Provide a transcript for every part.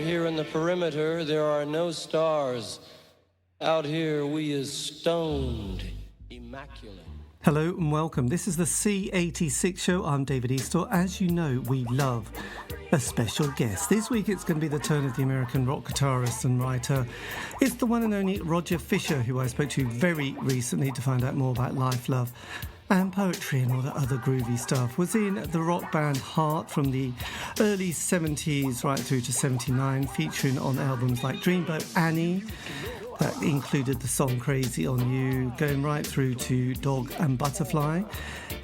here in the perimeter, there are no stars. Out here, we is stoned, immaculate. Hello and welcome. This is the C86 show. I'm David Eastaugh. As you know, we love a special guest. This week it's going to be the turn of the American rock guitarist and writer. It's the one and only Roger Fisher, who I spoke to very recently to find out more about life, love and poetry and all that other groovy stuff. Was in the rock band Heart from the early 70s right through to 79, featuring on albums like Dreamboat Annie, that included the song Crazy on You, going right through to Dog and Butterfly.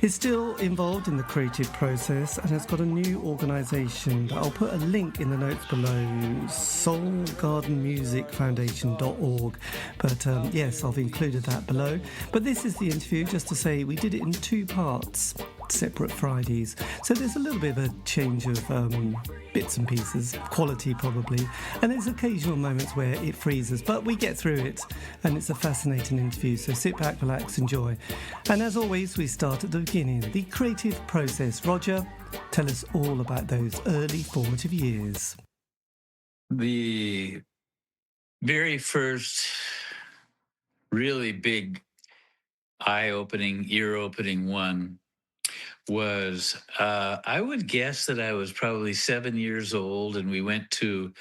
He's still involved in the creative process and has got a new organisation that I'll put a link in the notes below, soulgardenmusicfoundation.org. But yes, I've included that below. But this is the interview, just to say we did it in two parts, separate Fridays. So there's a little bit of a change of bits and pieces, quality probably, and there's occasional moments where it freezes, but we get through it, and it's a fascinating interview, so sit back, relax, enjoy. And as always, we start at the beginning, the creative process. Roger, tell us all about those early formative years. The very first really big eye-opening, ear-opening one was, I would guess that I was probably 7 years old, and we went to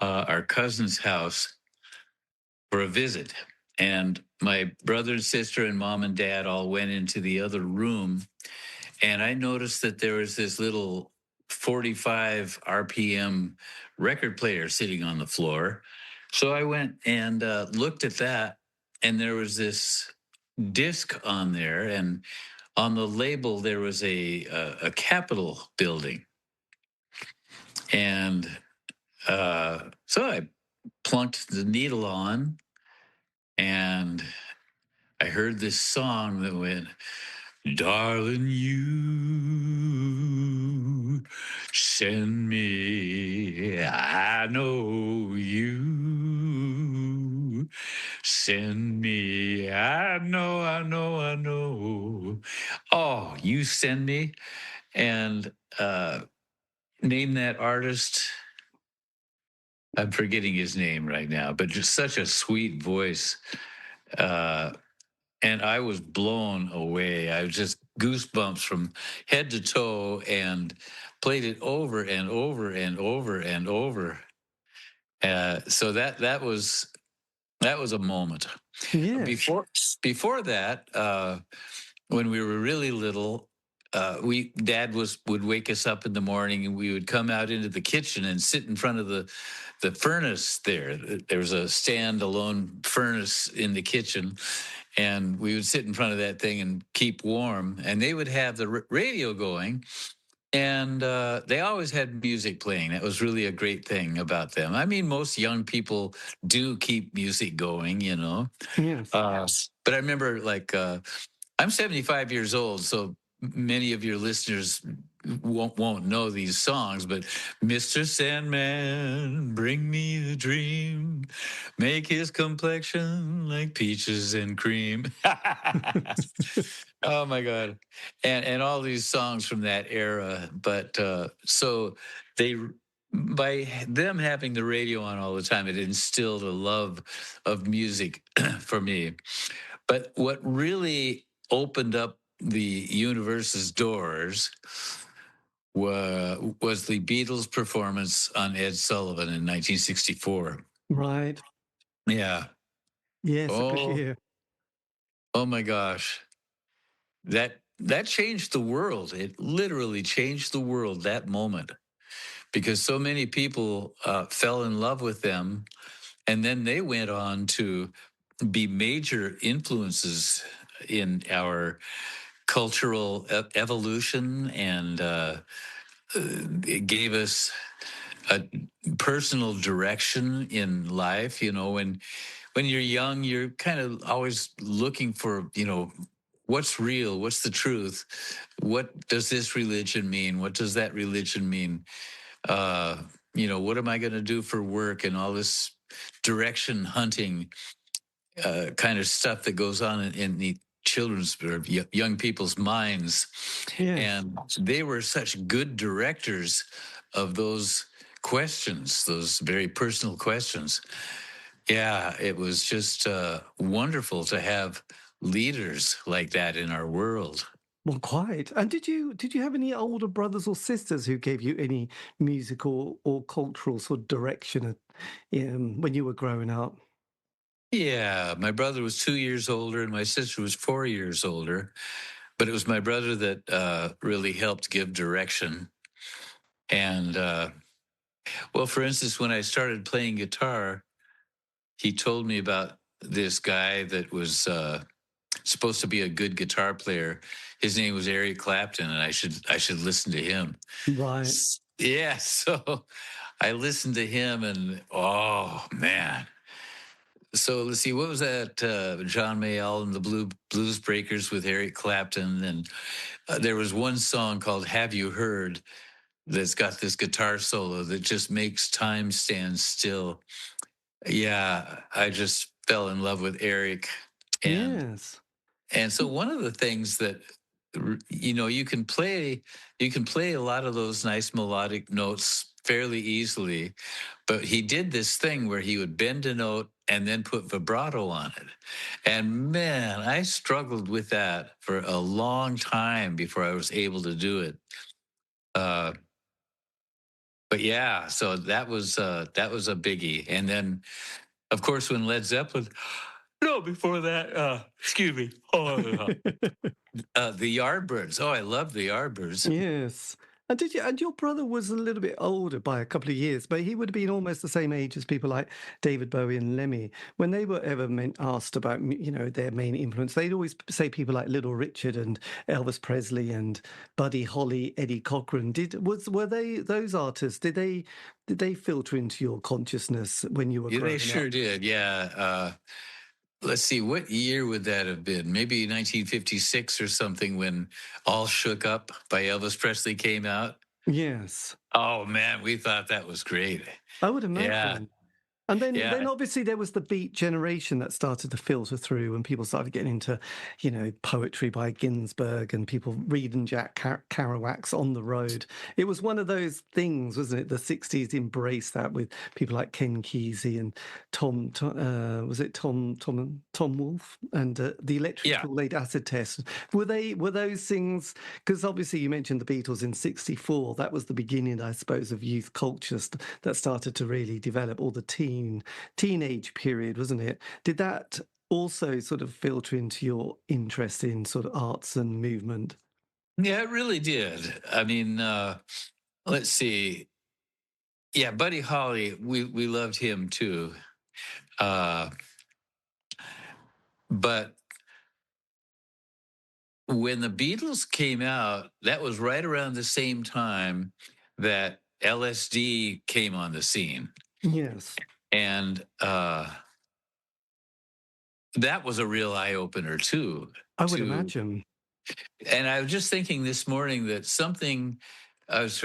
our cousin's house for a visit. And my brother and sister and mom and dad all went into the other room, and I noticed that there was this little 45 RPM record player sitting on the floor. So I went and looked at that, and there was this disc on there, and on the label, there was a Capitol building. And so I plunked the needle on, and I heard this song that went, "Darling, you send me, I know you send me, I know. Oh, you send me." And name that artist. I'm forgetting his name right now, but just such a sweet voice. And I was blown away. I was just goosebumps from head to toe, and played it over and over and over and over. So that was a moment. Yes. Before that, when we were really little, Dad would wake us up in the morning, and we would come out into the kitchen and sit in front of the furnace there. There was a standalone furnace in the kitchen, and we would sit in front of that thing and keep warm. And they would have the radio going, and they always had music playing. That was really a great thing about them. I mean, most young people do keep music going, you know. Yes. But I remember, like, I'm 75 years old, so many of your listeners won't know these songs, but Mr. Sandman, bring me a dream, make his complexion like peaches and cream. Oh my God. And all these songs from that era. But so by them having the radio on all the time, it instilled a love of music for me. But what really opened up the universe's doors was the Beatles' performance on Ed Sullivan in 1964. Right. Yeah. Yes. Oh my gosh. That changed the world. It literally changed the world, that moment, because so many people fell in love with them, and then they went on to be major influences in our cultural evolution, and it gave us a personal direction in life. You know, when you're young, you're kind of always looking for, you know, what's real, what's the truth, what does this religion mean, what does that religion mean, you know, what am I going to do for work, and all this direction hunting kind of stuff that goes on in the children's or young people's minds. Yes. And they were such good directors of those questions, those very personal questions. Yeah, it was just wonderful to have leaders like that in our world. Well, quite. And did you have any older brothers or sisters who gave you any musical or cultural sort of direction when you were growing up? Yeah, my brother was 2 years older and my sister was 4 years older, but it was my brother that really helped give direction. And well, for instance, when I started playing guitar, he told me about this guy that was supposed to be a good guitar player. His name was Eric Clapton, and I should listen to him. Right. Yeah, so I listened to him, and oh man. So let's see, what was that? John Mayall and the Blues Breakers with Eric Clapton, and there was one song called "Have You Heard" that's got this guitar solo that just makes time stand still. Yeah, I just fell in love with Eric, and Yes. and so one of the things that you can play a lot of those nice melodic notes fairly easily, but he did this thing where he would bend a note and then put vibrato on it. And man, I struggled with that for a long time before I was able to do it. Uh, but yeah, so that was a biggie. And then of course when Led Zeppelin, no, before that, excuse me. Oh, the Yardbirds. Oh, I love the Yardbirds. Yes. And your brother was a little bit older by a couple of years, but he would have been almost the same age as people like David Bowie and Lemmy. When they were ever asked about, their main influence, they'd always say people like Little Richard and Elvis Presley and Buddy Holly, Eddie Cochran. Were they those artists? Did they filter into your consciousness when you were Yeah, they growing sure up? did. Yeah. Let's see, what year would that have been? Maybe 1956 or something when All Shook Up by Elvis Presley came out. Yes, Oh man, we thought that was great. I would Yeah. imagine. And then Yeah. obviously there was the Beat generation that started to filter through, and people started getting into, poetry by Ginsberg and people reading Jack Kerouac's On the Road. It was one of those things, wasn't it? The '60s embraced that with people like Ken Kesey and was it Tom Wolfe and the Electric Yeah. Kool-Aid Acid Test. Were those things? Because obviously you mentioned the Beatles in '64. That was the beginning, I suppose, of youth culture that started to really develop, all the teenage period, wasn't it? Did that also sort of filter into your interest in sort of arts and movement? Yeah, it really did. I mean, let's see. Yeah, Buddy Holly, we loved him too. Uh, but when the Beatles came out, that was right around the same time that LSD came on the scene. Yes, And that was a real eye opener too. I would To imagine. and I was just thinking this morning that something I was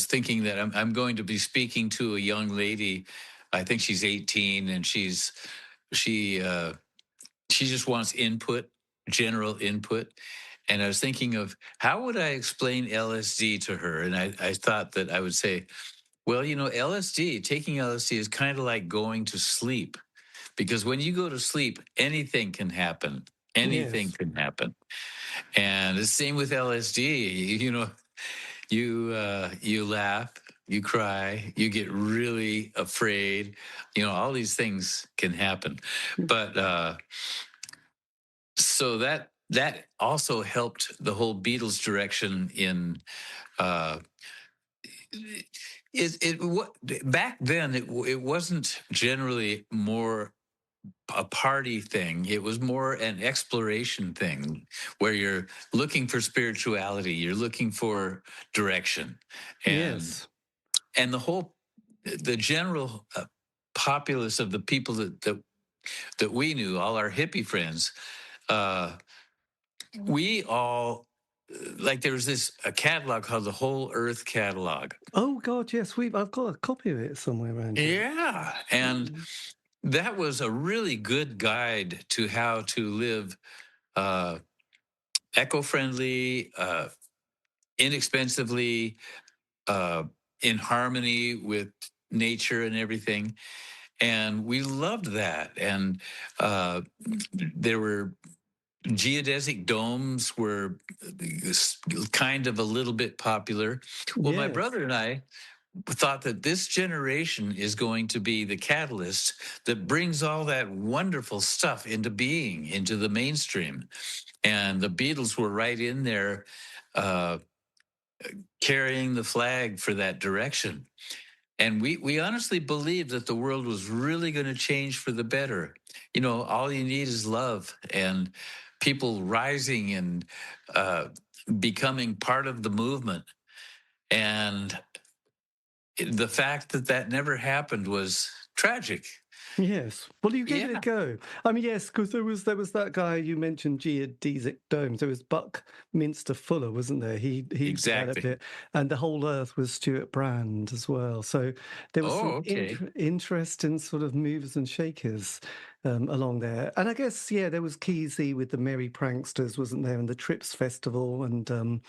thinking that I'm going to be speaking to a young lady. I think she's 18, and she she just wants input, general input. And I was thinking of how would I explain LSD to her, and I thought that I would say, well, LSD, taking LSD is kind of like going to sleep, because when you go to sleep, anything can happen. Anything Yes. can happen. And the same with LSD. You laugh, you cry, you get really afraid. All these things can happen. But so that also helped the whole Beatles direction in uh what back then it wasn't generally more a party thing. It was more an exploration thing where you're looking for spirituality, you're looking for direction. And Yes. the general populace of the people that we knew, all our hippie friends, uh, we all like there was a catalog called the Whole Earth Catalog. Oh God, yes. I've got a copy of it somewhere around here. Yeah, and Mm. that was a really good guide to how to live uh, eco-friendly, inexpensively, uh, in harmony with nature and everything. And we loved that. And there were geodesic domes were kind of a little bit popular. Well, my Yes. brother and I thought that this generation is going to be the catalyst that brings all that wonderful stuff into being, into the mainstream. And the Beatles were right in there uh, carrying the flag for that direction. And we honestly believed that the world was really going to change for the better. You know, all you need is love and people rising and becoming part of the movement. And the fact that that never happened was tragic. Yes. Well, you gave it a Yeah, go. I mean, yes, because there was that guy you mentioned, geodesic domes. There was Buckminster Fuller, wasn't there? He developed exactly. it, and the whole Earth was Stuart Brand as well. So there was Oh, some okay. interesting sort of movers and shakers along there. And I guess there was Keysy with the Merry Pranksters, wasn't there? And the Trips Festival, and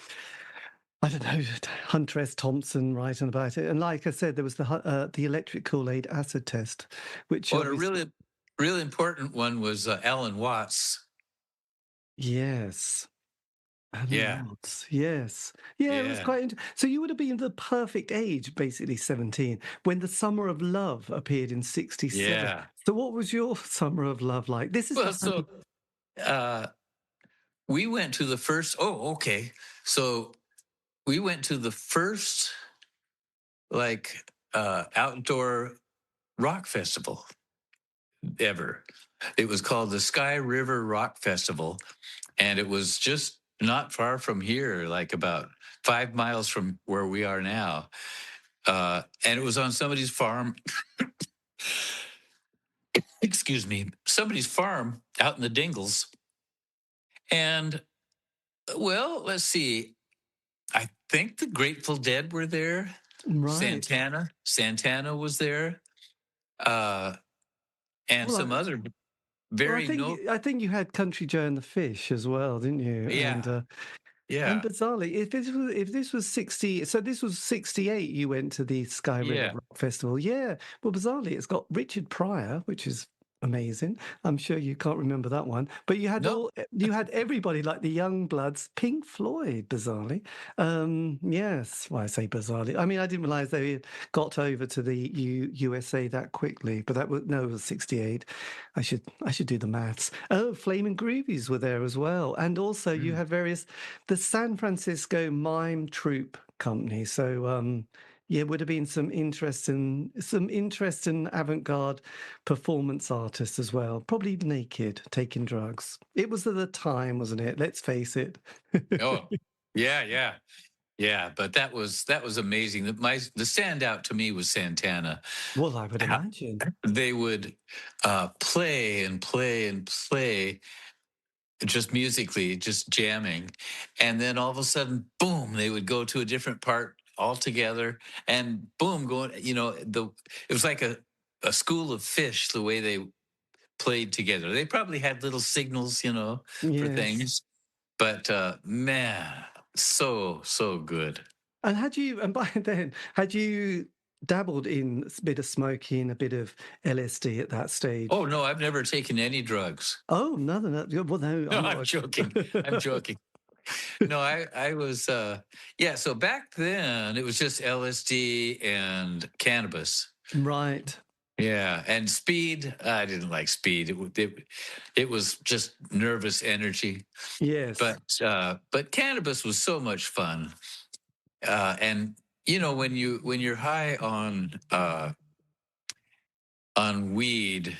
I don't know, Hunter S. Thompson writing about it. And like I said, there was the electric Kool-Aid acid test, which Oh, and a obviously, really important one was Alan Watts. yes. Alan Yeah, Watts, yes. Yeah, it was yeah, quite so you would have been the perfect age, basically 17, when The Summer of Love appeared in 67. yeah. So what was your Summer of Love like? This is Well, the so uh, we went to the first. Oh, okay. So we went to the first like outdoor rock festival ever. It was called the Sky River Rock Festival, and it was just not far from here, like about 5 miles from where we are now. And it was on somebody's farm. Excuse me, somebody's farm out in the Dingles. And well, let's see. I think the Grateful Dead were there. right. Santana was there, uh, and Well, some other well, I very think no. I think you had Country Joe and the Fish as well, didn't you? Yeah, And yeah, bizarrely, if this was 60, so this was 68, you went to the Sky River yeah. Rock Festival. Yeah. Well, bizarrely, it's got Richard Pryor, which is amazing. I'm sure you can't remember that one. But No, you had everybody like the Young Bloods, Pink Floyd, bizarrely. Yes, well, I say bizarrely. I mean, I didn't realize they had got over to the USA that quickly, but that was no, it was 68. I should do the maths. Oh, Flaming Groovies were there as well. And also you mm, had the San Francisco Mime Troupe Company. So would have been some interesting avant-garde performance artists as well. Probably naked, taking drugs. It was at the time, wasn't it? Let's face it. oh, yeah, yeah, yeah. But that was amazing. The standout to me was Santana. Well, I would How imagine. they would play and play and play just musically, just jamming. And then all of a sudden, boom, they would go to a different part altogether and boom, going, it was like a school of fish, the way they played together. They probably had little signals, for Yes. things, but man, so good. And by then, had you dabbled in a bit of smoking, a bit of LSD at that Oh stage? no, I've never taken any drugs. Oh, no, no, no. Well, no, No, I'm I'm not. joking. I'm joking. No, I was yeah, so back then it was just LSD and cannabis. Right. Yeah, and speed, I didn't like speed. It was just nervous energy. Yes. But cannabis was so much fun. And when you're high on weed,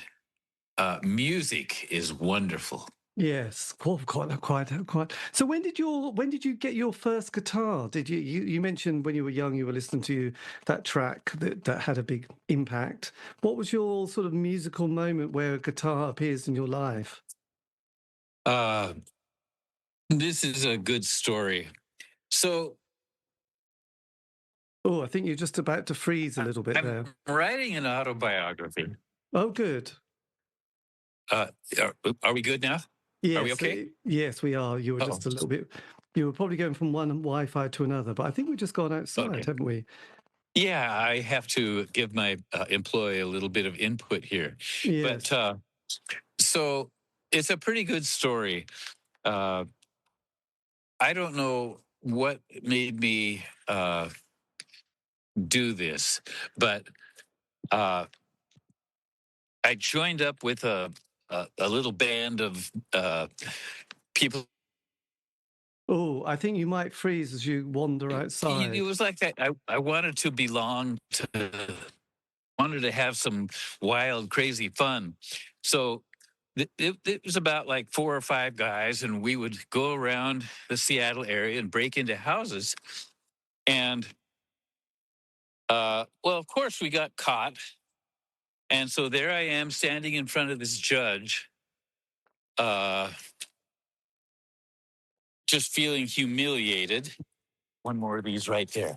music is wonderful. Yes, quite. So when did you get your first guitar? You mentioned when you were young you were listening to that track that had a big impact. What was your sort of musical moment where a guitar appears in your life? Uh, this is a good story. So Oh, I think you're just about to freeze a little bit I'm there. writing an autobiography. Oh, good. Uh, are we good now? Are we Yes, okay? yes, we are. You were Oh, just a little bit. You were probably going from one Wi-Fi to another, but I think we've just gone outside, okay. haven't we? Yeah, I have to give my employee a little bit of input here. But Yes. so it's a pretty good story. Uh, I don't know what made me do this, but uh, I joined up with a little band of people. Oh, I think you might freeze as you wander It outside. was like that. I wanted to belong to, wanted to have some wild, crazy fun. So it was about like 4 or 5 guys, and we would go around the Seattle area and break into houses. And well, of course, we got caught. And so there I am standing in front of this judge, uh, just feeling humiliated. One more of these right there.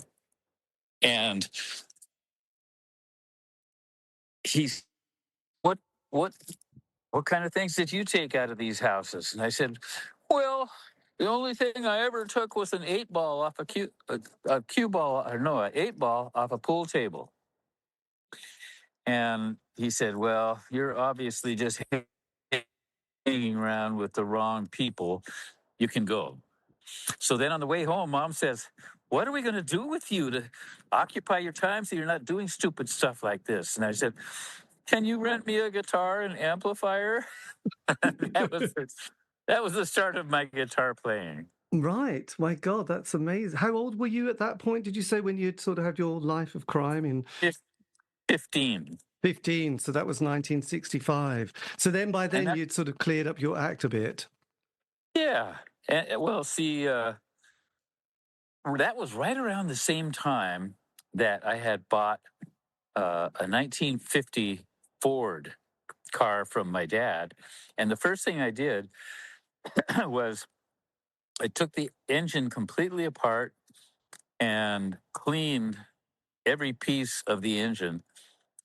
And he's, what, what, what kind of things did you take out of these houses? And I said, well, the only thing I ever took was an 8 ball off a cue ball, or no, an 8 ball off a pool table. And he said, well, you're obviously just hanging around with the wrong people. You can go. So then on the way home, mom says, what are we going to do with you to occupy your time so you're not doing stupid stuff like this? And I said, can you rent me a guitar and amplifier? that was that was the start of my guitar playing. Right. My God, that's amazing. How old were you at that point? Did you say when you'd sort of had your life of crime in 15. 15? So that was 1965. So then by And then you'd sort of cleared up your act a bit. yeah. And, well, see, that was right around the same time that I had bought a 1950 Ford car from my dad. And the first thing I did was I took the engine completely apart and cleaned every piece of the engine.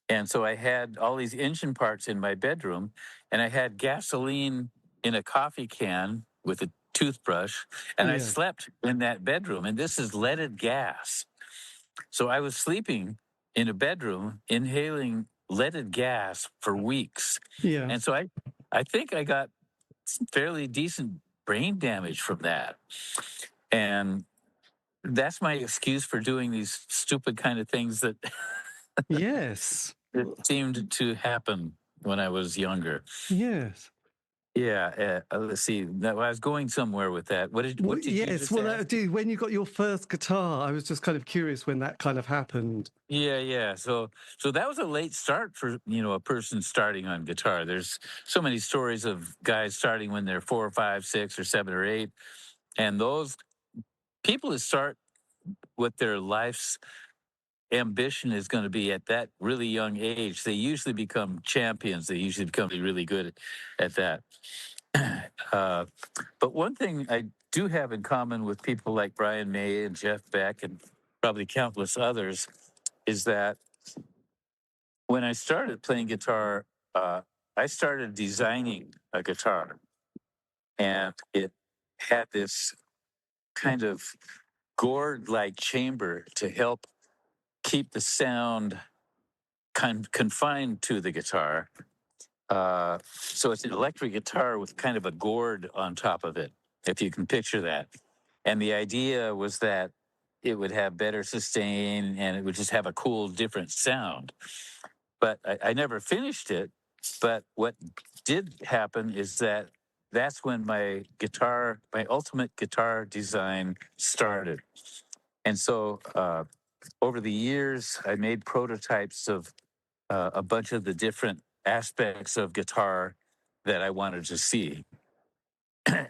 And so I had all these engine parts in my bedroom, and I had gasoline in a coffee can with a toothbrush, and I Yeah. slept in that bedroom. And this is leaded gas. So I was sleeping in a bedroom, inhaling leaded gas for weeks. Yeah. And so I think I got some fairly decent brain damage from that. And that's my excuse for doing these stupid kind of things that Yes. seemed to happen when I was younger. Yes. Yeah, let's see. Now, I was going somewhere with that. What did you Yes. just Well, ask? dude, when you got your first guitar, I was just kind of curious when that kind of happened. Yeah. So that was a late start for a person starting on guitar. There's so many stories of guys starting when they're 4 or 5, 6 or 7 or 8, and those people that start what their life's ambition is going to be at that really young age, they usually become champions. They usually become really good at that. uh, but one thing I do have in common with people like Brian May and Jeff Beck and probably countless others is that when I started playing guitar, uh, I started designing a guitar, and it had this kind of gourd like chamber to help keep the sound confined to the guitar. So it's an electric guitar with kind of a gourd on top of it, if you can picture that. And the idea was that it would have better sustain and it would just have a cool, different sound. But I never finished it. But what did happen is that that's when my ultimate guitar design started. And so over the years, I made prototypes of a bunch of the different aspects of guitar that I wanted to see.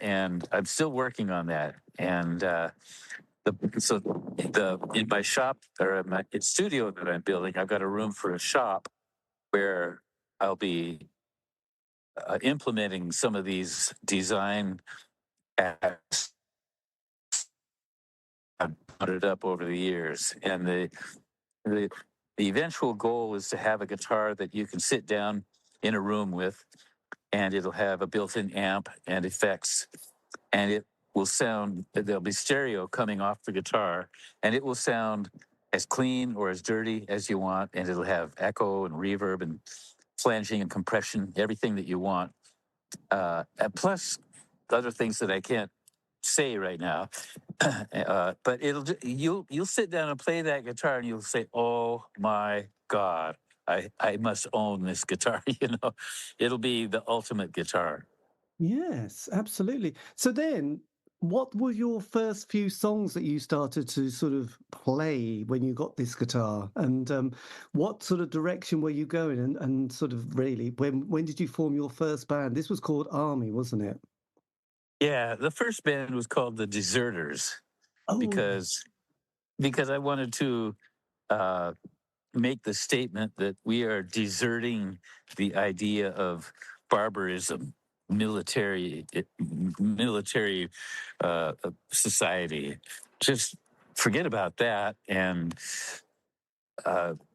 And I'm still working on that. And in my shop or in my studio that I'm building, I've got a room for a shop where I'll be implementing some of these design acts I've put it up over the years. And the the eventual goal is to have a guitar that you can sit down in a room with, and it'll have a built-in amp and effects, and it will sound. There'll be stereo coming off the guitar, and it will sound as clean or as dirty as you want, and it'll have echo and reverb and flanging and compression, everything that you want. And plus other things that I can't say right now. But you'll sit down and play that guitar, and you'll say, "Oh my God, I must own this guitar." It'll be the ultimate guitar. Yes, absolutely. So then, what were your first few songs that you started to sort of play when you got this guitar? And what sort of direction were you going? And sort of really, when did you form your first band? This was called Army, wasn't it? Yeah, the first band was called the Deserters Oh, because I wanted to uh, make the statement that we are deserting the idea of barbarism, military society. Just forget about that and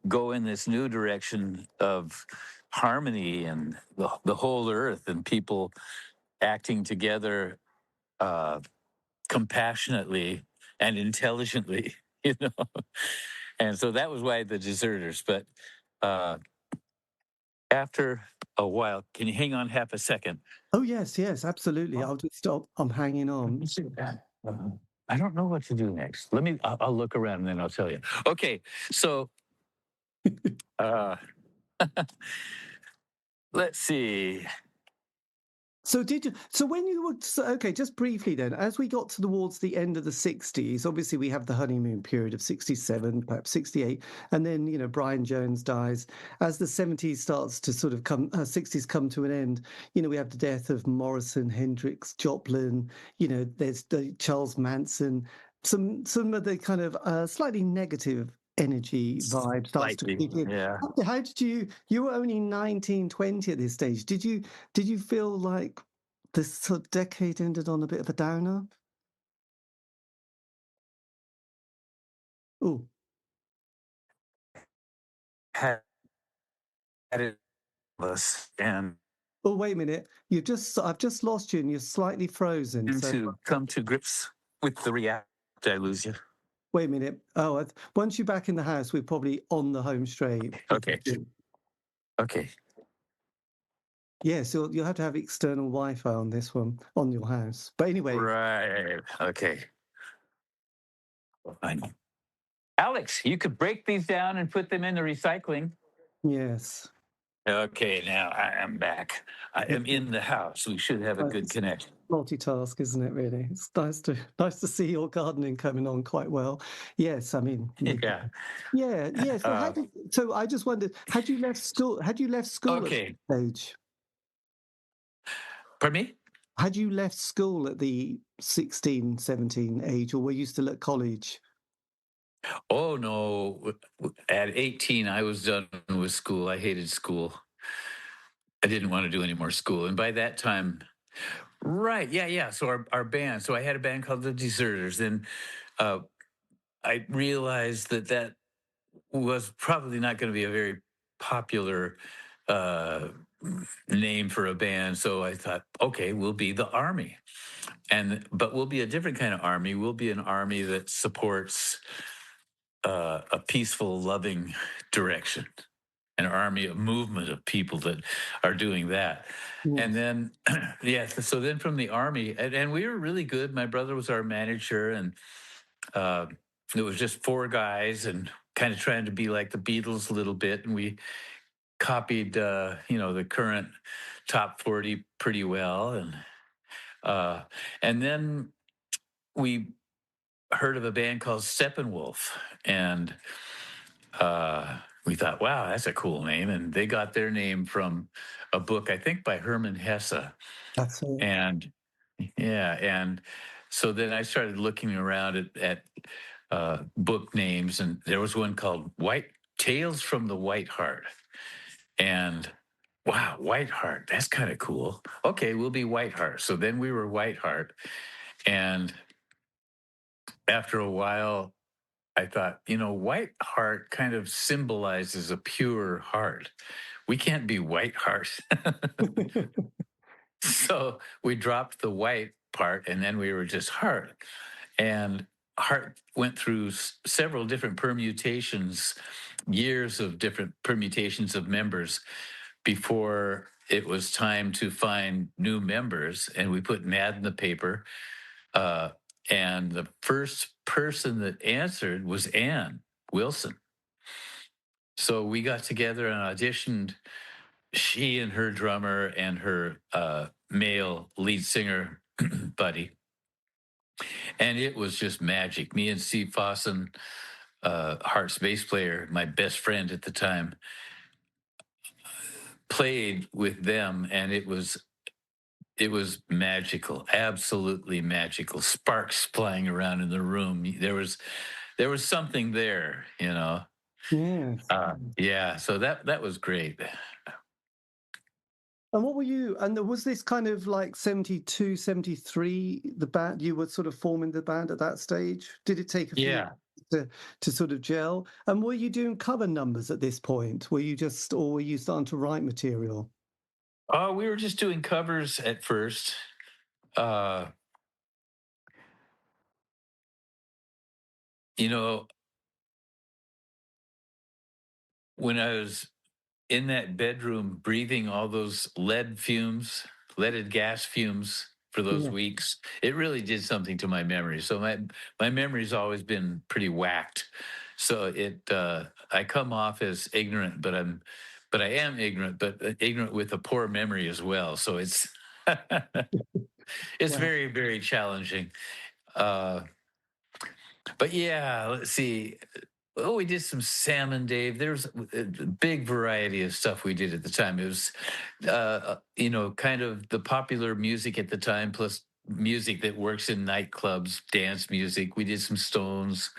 go in this new direction of harmony and the whole earth and people acting together compassionately and intelligently, you know. And so that was why the Deserters. But uh, after a while, can you hang on half a second? oh yes, yes, absolutely. Oh, I'll just stop. I'm hanging let on. me see that. I don't know what to do next. I'll look around and then I'll tell you. Okay, so uh, let's see. So did you? So when you were okay, just briefly then, as we got towards the end of the '60s, obviously we have the honeymoon period of '67, perhaps '68, and then Brian Jones dies. As the '70s starts to sort of come, '60s come to an end. We have the death of Morrison, Hendrix, Joplin. There's the Charles Manson. Some of the kind of slightly negative energy vibe starts to Slightly, creep in. yeah. How did you were only 19, 20 at this stage. Did you feel like this sort of decade ended on a bit of a downer? Oh, Had it and oh, wait a minute. I've just lost you and you're slightly frozen. So to come to grips with the reality. Did I lose you? wait a minute. Oh, once you're back in the house, we're probably on the home straight. Okay. Okay. Yes, you'll have to have external Wi-Fi on this one on your house. But anyway, Right. Okay. Fine. Alex, you could break these down and put them in the recycling. yes. Okay, now I am back. I am in the house. We should have a good It's connection. multitask, isn't it? Really, it's nice to see your gardening coming on quite well. Yes, I mean, Yeah. yeah. Uh, So I just wondered, had you left school? Had you left school at okay. that age? Pardon me? Had you left school at the 16, 17 age, or were you still at college? Oh, no. At 18, I was done with school. I hated school. I didn't want to do any more school. And by that time, right. Yeah. Yeah. So our band, so I had a band called the Deserters. And uh, I realized that was probably not going to be a very popular uh, name for a band. So I thought, okay, we'll be the Army, but we'll be a different kind of army. We'll be an army that supports a peaceful, loving direction, an army, a movement of people that are doing that. And Yes. then, yeah, so then from the Army, and we were really good. My brother was our manager, and uh, it was just four guys and kind of trying to be like the Beatles a little bit. And we copied, the current top 40 pretty well. Uh, and then we heard of a band called Steppenwolf, and we thought, wow, that's a cool name. And they got their name from a book, I think, by Herman Hesse. That's it. And yeah, and so then I started looking around at book names, and there was one called White Tales from the White Heart. And wow, White Heart, that's kind of cool. Okay, we'll be White Heart. So then we were White Heart. And after a while, I thought, White Heart kind of symbolizes a pure heart. We can't be White Heart. So we dropped the white part and then we were just heart. And Hart went through several different permutations, years of different permutations of members before it was time to find new members. And we put an ad in the paper. Uh, and the first person that answered was Ann Wilson. So we got together and auditioned, she and her drummer and her male lead singer buddy. And it was just magic. Me and Steve Fossen, Hart's bass player, my best friend at the time, played with them, and it was magical, absolutely magical. Sparks flying around in the room. There was something there, you know. Yes. Yeah, so that was great. And what were you, and was this kind of like 72, 73, the band, you were sort of forming the band at that stage? Did it take a few Yeah. to sort of gel? And were you doing cover numbers at this point? Were you just, or were you starting to write material? Oh, we were just doing covers at first. You know, when I was in that bedroom breathing all those leaded gas fumes for those Yeah. weeks, it really did something to my memory. So my memory's always been pretty whacked. So I come off as ignorant, but I am ignorant, but ignorant with a poor memory as well. So it's it's Wow. very, very challenging. Uh, but yeah, let's see. Oh, we did some salmon, Dave. There's a big variety of stuff we did at the time. It was, kind of the popular music at the time, plus music that works in nightclubs, dance music. We did some Stones,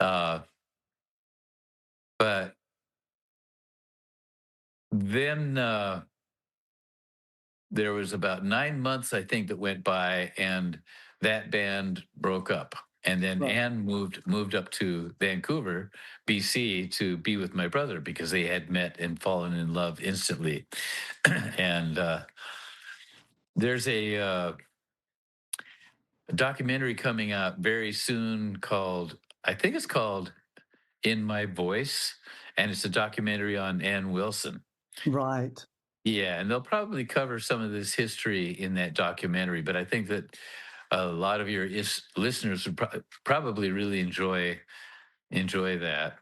uh, but then there was about 9 months, I think, that went by, and that band broke up. And then Right. Anne moved up to Vancouver, BC, to be with my brother because they had met and fallen in love instantly. And there's a documentary coming out very soon called, I think it's called In My Voice, and it's a documentary on Ann Wilson. Right. Yeah, and they'll probably cover some of this history in that documentary, but I think that a lot of your listeners would probably really enjoy that.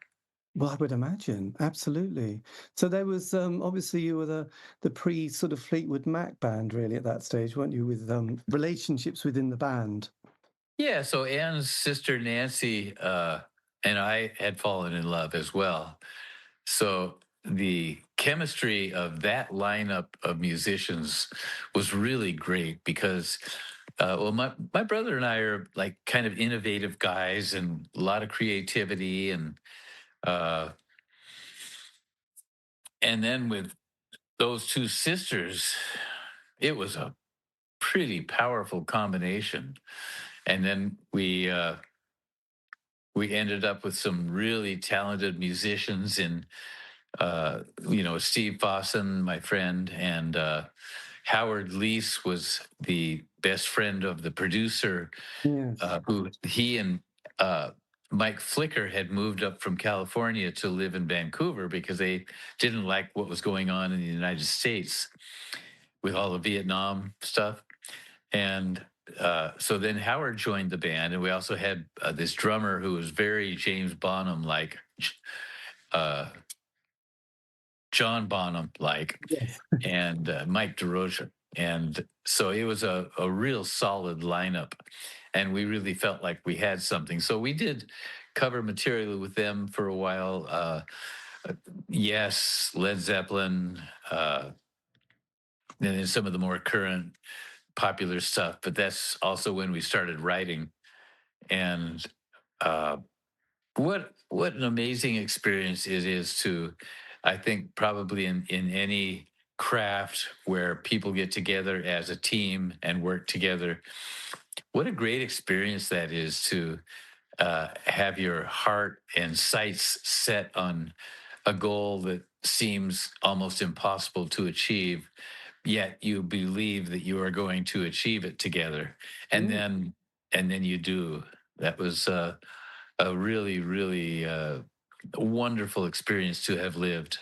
Well, I would imagine, absolutely. So there was obviously you were the pre sort of Fleetwood Mac band really at that stage, weren't you? With relationships within the band. Yeah, so Ann's sister Nancy and I had fallen in love as well. So the chemistry of that lineup of musicians was really great because, my brother and I are like kind of innovative guys and a lot of creativity, uh, and then with those two sisters, it was a pretty powerful combination. And then we ended up with some really talented musicians in Steve Fossen, my friend, and Howard Leese was the best friend of the producer, Yes. who he and Mike Flicker had moved up from California to live in Vancouver because they didn't like what was going on in the United States with all the Vietnam stuff. And so then Howard joined the band, and we also had this drummer who was very James Bonham like, uh, John Bonham like, Yes. and Mike DeRocha. And so it was a real solid lineup, and we really felt like we had something. So we did cover material with them for a while. Yes, Led Zeppelin, and then some of the more current popular stuff. But that's also when we started writing. And uh, what an amazing experience it is to, I think, probably in any craft where people get together as a team and work together. What a great experience that is to have your heart and sights set on a goal that seems almost impossible to achieve, yet you believe that you are going to achieve it together, and Mm. then you do. That was a really, really wonderful experience to have lived.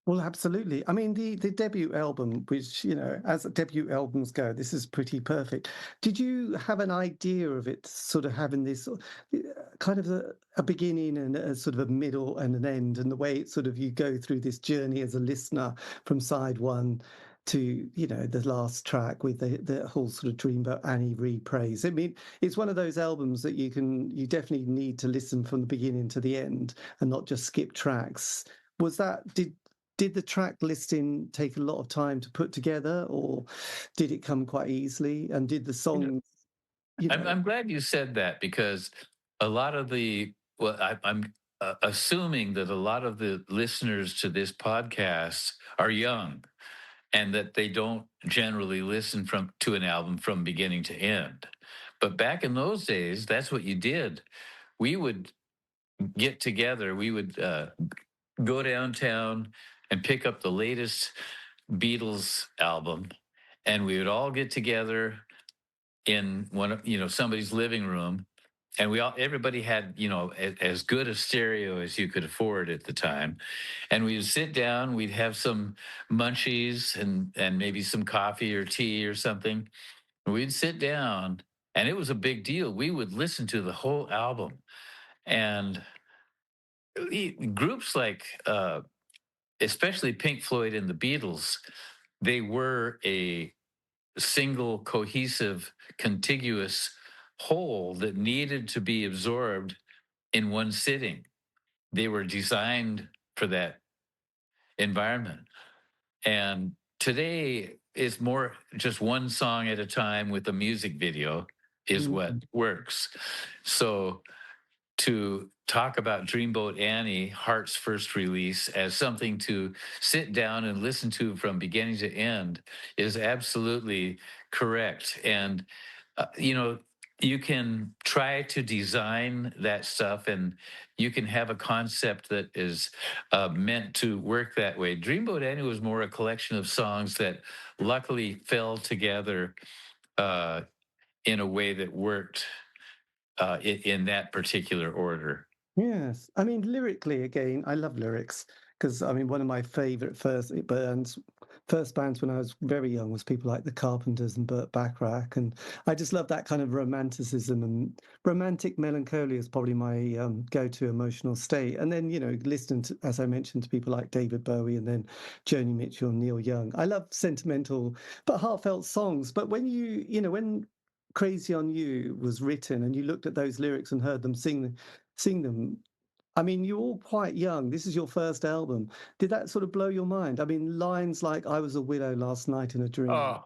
Well, absolutely. I mean, the debut album, which, as debut albums go, this is pretty perfect. Did you have an idea of it sort of having this kind of a beginning and a sort of a middle and an end, and the way it sort of you go through this journey as a listener from side one to, the last track with the whole sort of Dreamboat Annie rephrase? I mean, it's one of those albums that you definitely need to listen from the beginning to the end and not just skip tracks. Was that, did the track listing take a lot of time to put together, or did it come quite easily? And did the You know, songs, I'm glad you said that, because a lot of I'm assuming that a lot of the listeners to this podcast are young, and that they don't generally listen to an album from beginning to end. But back in those days, that's what you did. We would get together. We would go downtown and pick up the latest Beatles album, and we would all get together in somebody's living room, and everybody had as good a stereo as you could afford at the time, and we'd sit down, we'd have some munchies and maybe some coffee or tea or something. We'd sit down, and it was a big deal. We would listen to the whole album, and groups like especially Pink Floyd and the Beatles, they were a single, cohesive, contiguous whole that needed to be absorbed in one sitting. They were designed for that environment. And today is more just one song at a time with a music video is what works. So to talk about Dreamboat Annie, Heart's first release, as something to sit down and listen to from beginning to end is absolutely correct. And, you can try to design that stuff, and you can have a concept that is meant to work that way. Dreamboat Annie was more a collection of songs that luckily fell together in a way that worked in that particular order. Yes. I mean, lyrically, again, I love lyrics because, I mean, one of my favorite first bands when I was very young was people like the Carpenters and Burt Bacharach. And I just love that kind of romanticism, and romantic melancholy is probably my go-to emotional state. And then, listening to, as I mentioned, to people like David Bowie and then Joni Mitchell and Neil Young. I love sentimental but heartfelt songs. But when when Crazy on You was written and you looked at those lyrics and heard them sing them. I mean, you're all quite young. This is your first album. Did that sort of blow your mind? I mean, lines like "I was a widow last night in a dream." Oh,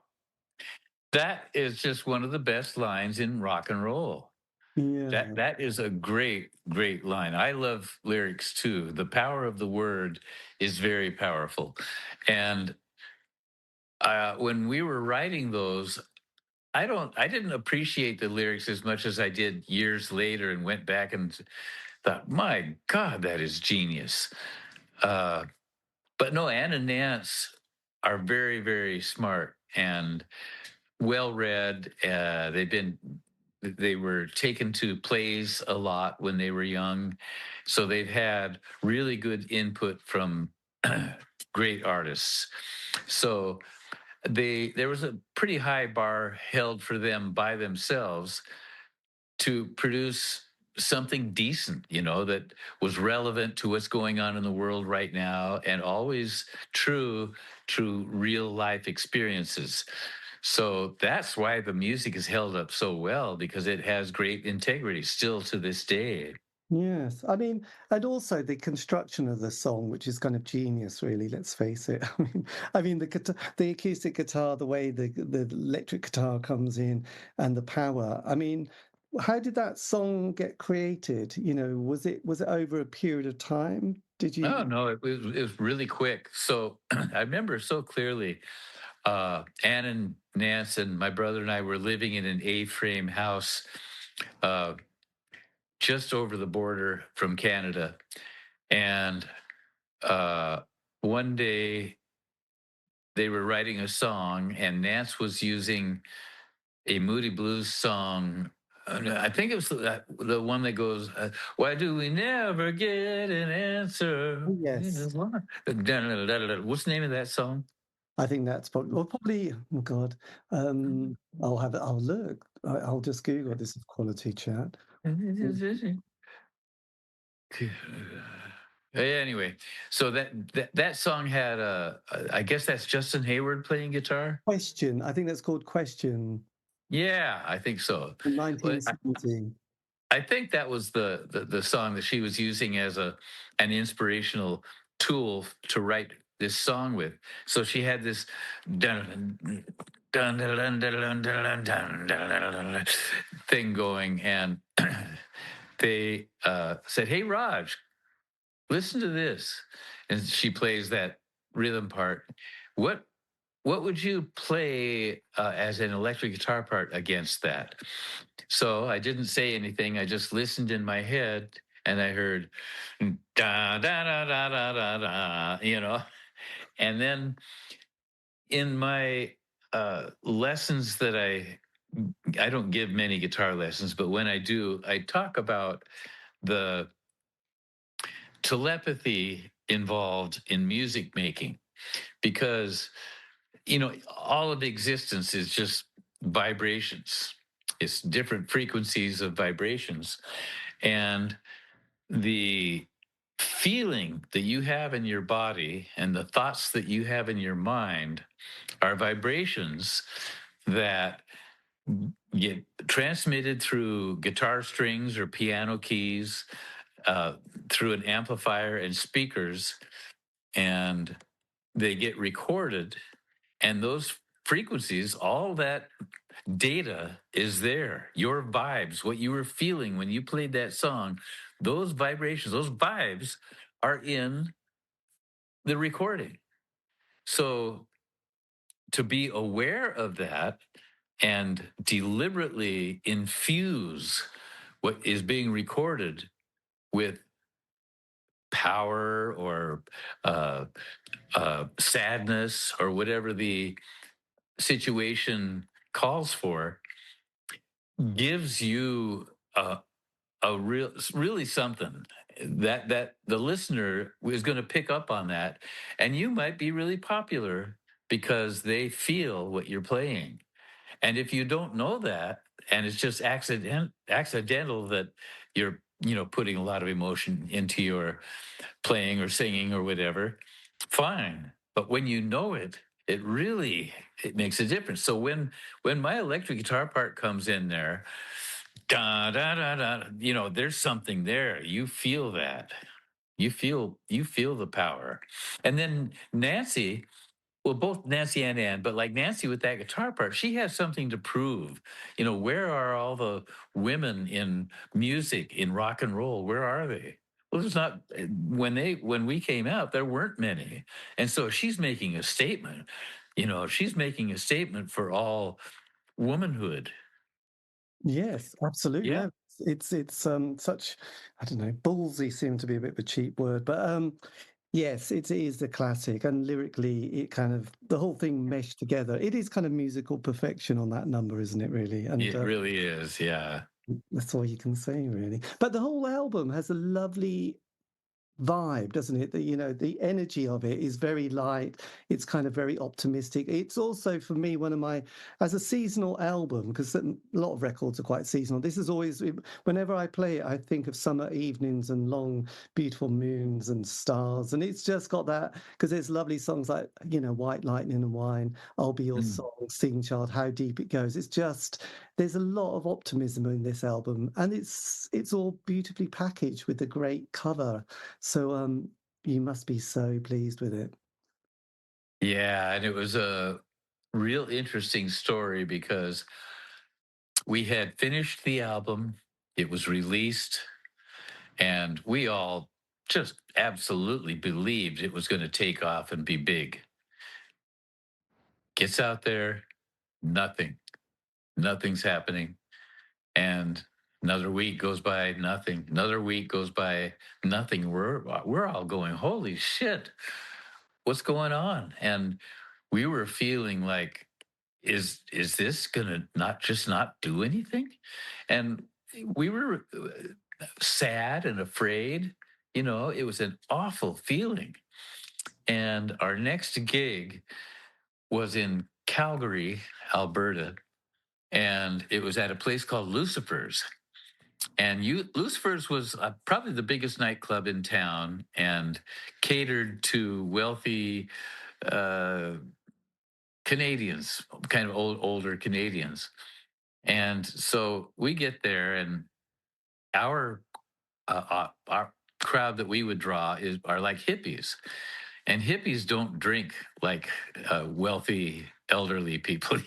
that is just one of the best lines in rock and roll. Yeah. That is a great, great line. I love lyrics too. The power of the word is very powerful. And when we were writing those, I didn't appreciate the lyrics as much as I did years later, and went back and thought, my God, that is genius. But no, Ann and Nance are very, very smart and well read. They were taken to plays a lot when they were young, so they've had really good input from great artists. So there was a pretty high bar held for them by themselves to produce something decent, that was relevant to what's going on in the world right now, and always true to real life experiences. So that's why the music is held up so well, because it has great integrity still to this day. Yes. I mean, and also the construction of the song, which is kind of genius, really. Let's face it. I mean, the acoustic guitar, the way the electric guitar comes in, and the power. I mean, how did that song get created? Was it over a period of time? Did Oh you? no, it was really quick. So I remember so clearly. Ann and Nance and my brother and I were living in an A-frame house uh, just over the border from Canada. And one day they were writing a song, and Nance was using a Moody Blues song I think it was the one that goes, "Why do we never get an answer?" Oh, yes. What's the name of that song? I think that's probably, oh God, I'll look. I'll just Google this is quality chat. Anyway, so that song had I guess that's Justin Hayward playing guitar. Question. I think that's called Question Yeah, I think so. from But 1970. I think that was the song that she was using as an inspirational tool to write this song with. So she had this dun dun dun dun dun dun dun dun dun thing going, and they said, "Hey, Raj, listen to this," and she plays that rhythm part. What what would you play as an electric guitar part against that? So I didn't say anything. I just listened in my head, and I heard da da da da da da da, And then in my lessons that I don't give many guitar lessons, but when I do, I talk about the telepathy involved in music making, because all of existence is just vibrations. It's different frequencies of vibrations. And the feeling that you have in your body and the thoughts that you have in your mind are vibrations that get transmitted through guitar strings or piano keys, through an amplifier and speakers, and they get recorded. And those frequencies, all that data is there. Your vibes, what you were feeling when you played that song, those vibrations, those vibes are in the recording. So to be aware of that and deliberately infuse what is being recorded with power or uh, sadness or whatever the situation calls for gives you a really something that the listener is going to pick up on that, and you might be really popular because they feel what you're playing. And if you don't know that, and it's just accidental that you're putting a lot of emotion into your playing or singing or whatever, fine. But when you know it, it makes a difference. So when my electric guitar part comes in there, da da da da, there's something there. You feel that. You feel the power. And then Nancy, well, both Nancy and Ann, but like Nancy with that guitar part, she has something to prove. Where are all the women in music, in rock and roll? Where are they? Well, there's not when we came out, there weren't many. And so she's making a statement. She's making a statement for all womanhood. Yes, absolutely. Yeah. No, it's such, I don't know, ballsy seemed to be a bit of a cheap word, but yes, it is a classic, and lyrically, it kind of the whole thing meshed together. It is kind of musical perfection on that number, isn't it? Really, and It really is. Yeah. that's all you can say, really. But the whole album has a lovely vibe, doesn't it? The energy of it is very light. It's kind of very optimistic. It's also for me one of my, as a seasonal album, because a lot of records are quite seasonal. This is always, whenever I play it, I think of summer evenings and long beautiful moons and stars, and it's just got that, because there's lovely songs like White Lightning and Wine, I'll Be Your Mm. Song, Sing Child, How Deep It Goes. It's just, there's a lot of optimism in this album, and it's all beautifully packaged with a great cover. So you must be so pleased with it. Yeah, and it was a real interesting story because we had finished the album, it was released, and we all just absolutely believed it was going to take off and be big. Gets out there, nothing. Nothing's happening. And another week goes by, nothing. Another week goes by, nothing. We're all going, holy shit, what's going on? And we were feeling like is this gonna not do anything? And we were sad and afraid. It was an awful feeling. And our next gig was in Calgary, Alberta, and it was at a place called Lucifer's. And Lucifer's was probably the biggest nightclub in town and catered to wealthy uh, Canadians, kind of older Canadians. And so we get there, and our crowd that we would draw are like hippies, and hippies don't drink like wealthy elderly people,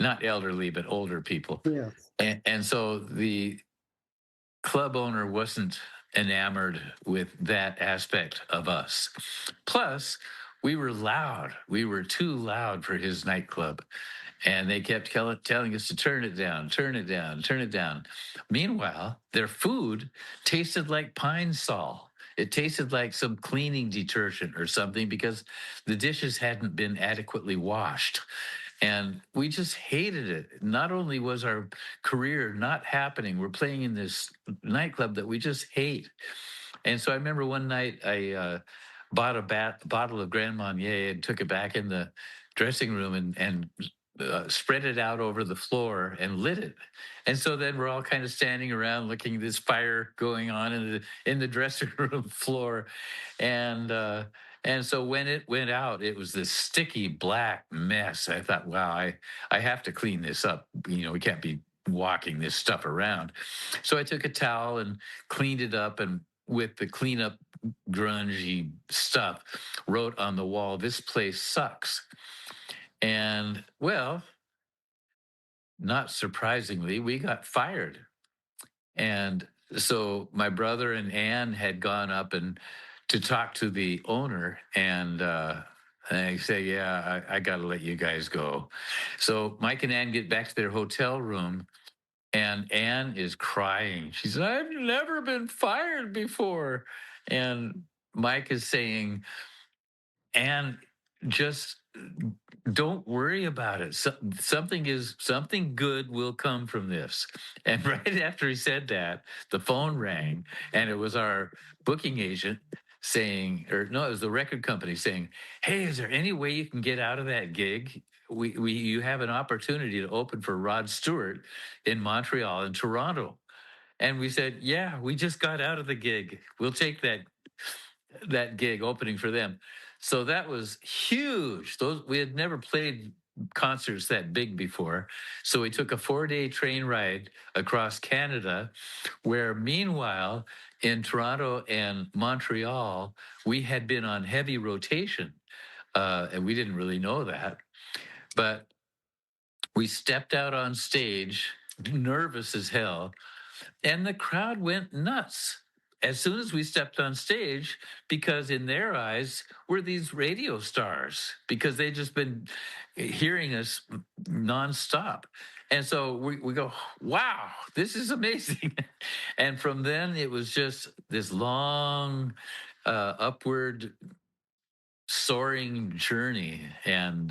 not elderly but older people. Yeah. And so the club owner wasn't enamored with that aspect of us. Plus, we were loud. We were too loud for his nightclub. And they kept telling us to turn it down, turn it down, turn it down. Meanwhile, their food tasted like pine sol. It tasted like some cleaning detergent or something because the dishes hadn't been adequately washed. And we just hated it. Not only was our career not happening, we're playing in this nightclub that we just hate. And so I remember one night I bought a bottle of Grand Marnier and took it back in the dressing room and spread it out over the floor and lit it. And so then we're all kind of standing around looking at this fire going on in the dressing room floor. And so when it went out, it was this sticky black mess. I thought, wow, I have to clean this up. We can't be walking this stuff around. So I took a towel and cleaned it up, and with the cleanup grungy stuff, wrote on the wall, "This place sucks." And well, not surprisingly, we got fired. And so my brother and Ann had gone up and to talk to the owner, and I say, "Yeah, I got to let you guys go." So Mike and Ann get back to their hotel room, and Ann is crying. She said, "I've never been fired before." And Mike is saying, "Ann, just don't worry about it. Something good will come from this." And right after he said that, the phone rang, and it was our booking agent saying, or no, it was the record company saying, "Hey, is there any way you can get out of that gig? You have an opportunity to open for Rod Stewart in Montreal and Toronto." And we said, "Yeah, we just got out of the gig. We'll take that gig opening for them." So that was huge. We had never played concerts that big before. So we took a 4-day train ride across Canada, where meanwhile in Toronto and Montreal, we had been on heavy rotation. And we didn't really know that. But we stepped out on stage, nervous as hell, and the crowd went nuts as soon as we stepped on stage, because in their eyes, we're these radio stars because they'd just been hearing us nonstop. And so we go, "Wow, this is amazing." And from then, it was just this long, upward soaring journey. And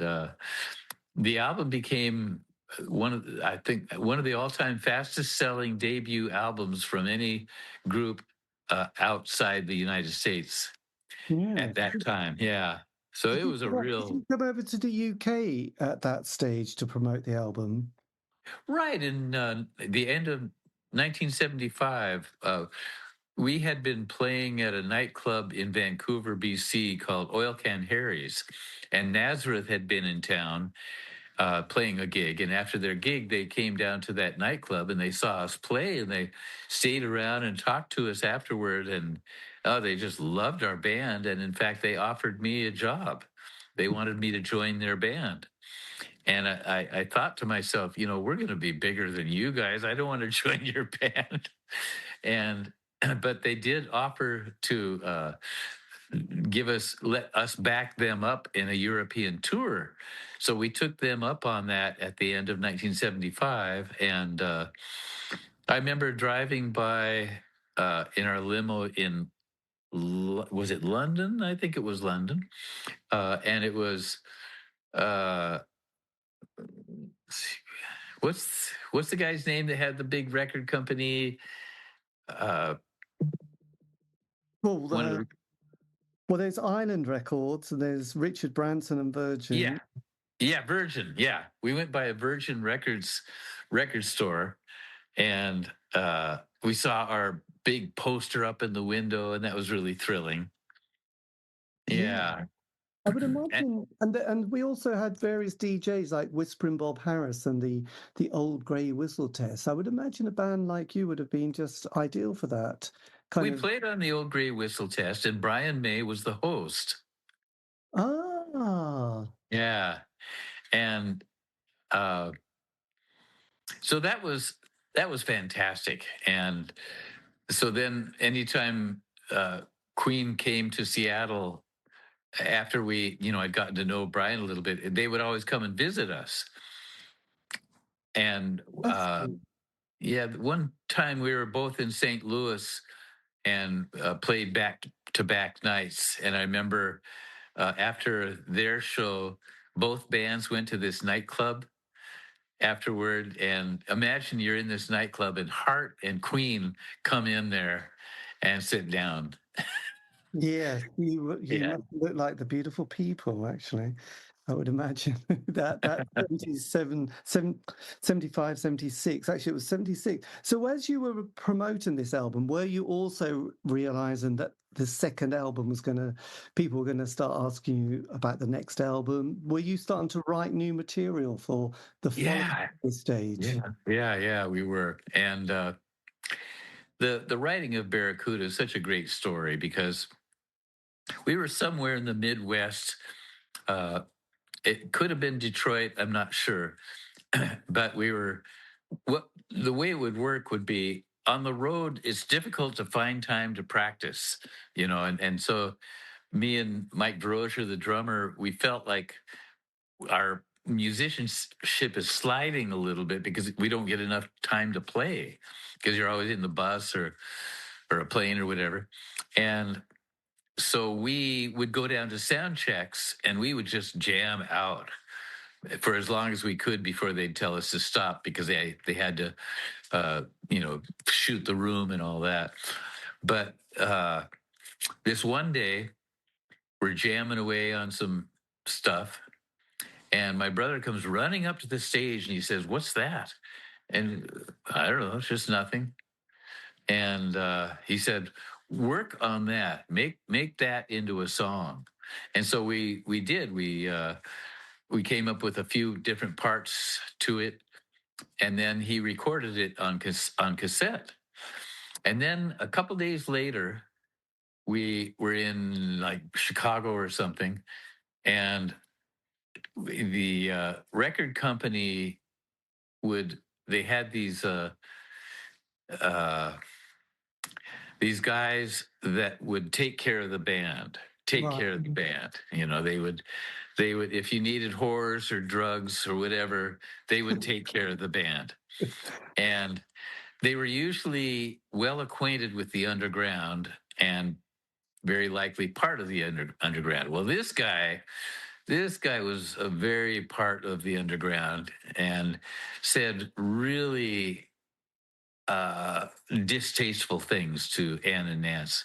the album became I think one of the all-time fastest selling debut albums from any group outside the United States Yeah. at that time. Yeah. So it was a Did real you come over to the UK at that stage to promote the album? right in the end of 1975. We had been playing at a nightclub in Vancouver, BC called Oil Can Harry's, and Nazareth had been in town playing a gig. And after their gig, they came down to that nightclub and they saw us play, and they stayed around and talked to us afterward. And they just loved our band. And in fact, they offered me a job. They wanted me to join their band. And I thought to myself, we're going to be bigger than you guys. I don't want to join your band. And but they did offer to let us back them up in a European tour. So we took them up on that at the end of 1975. And I remember driving by in our limo in, was it London? I think it was London. And it was what's the guy's name that had the big record company? Well, One of the, there's Island Records, and there's Richard Branson and Virgin. yeah, Virgin. Yeah, we went by a Virgin Records record store, and we saw our big poster up in the window, and that was really thrilling. Yeah. I would And- imagine, and we also had various DJs like Whispering Bob Harris and the Old Grey Whistle Test. I would imagine a band like you would have been just ideal for that kind we of. played on the Old Grey Whistle Test, and Brian May was the host. Ah, Yeah, and so that was fantastic. And so then, anytime Queen came to Seattle after I'd gotten to know Brian a little bit, they would always come and visit us. And yeah, one time we were both in St. Louis and played back to back nights. And I remember after their show, both bands went to this nightclub afterward. And imagine you're in this nightclub and Heart and Queen come in there and sit down. yes, you Yeah. must look like the beautiful people, actually. I would imagine that 75, 76. Actually, it was 76. So as you were promoting this album, were you also realizing that the second album people were going to start asking you about the next album? Were you starting to write new material for the following stage? Yeah, we were. And the writing of Barracuda is such a great story because we were somewhere in the Midwest. It could have been Detroit, I'm not sure. But the way it would work would be on the road, it's difficult to find time to practice, and so me and Mike Drosier, the drummer, we felt like our musicianship is sliding a little bit because we don't get enough time to play because you're always in the bus or a plane or whatever. And so we would go down to sound checks and we would just jam out for as long as we could before they'd tell us to stop because they had to shoot the room and all that. But this one day we're jamming away on some stuff and my brother comes running up to the stage and he says, "What's that?" And I don't know, it's just nothing. And he said, "Work on that. Make that into a song." And so we did. We came up with a few different parts to it, and then he recorded it on cassette. And then a couple days later, we were in like Chicago or something, and the record company they had these guys that would take care of the band, care of the band. They would, if you needed whores or drugs or whatever, they would take care of the band. And they were usually well acquainted with the underground and very likely part of the underground. Well, this guy was a very part of the underground and said really distasteful things to Ann and Nance.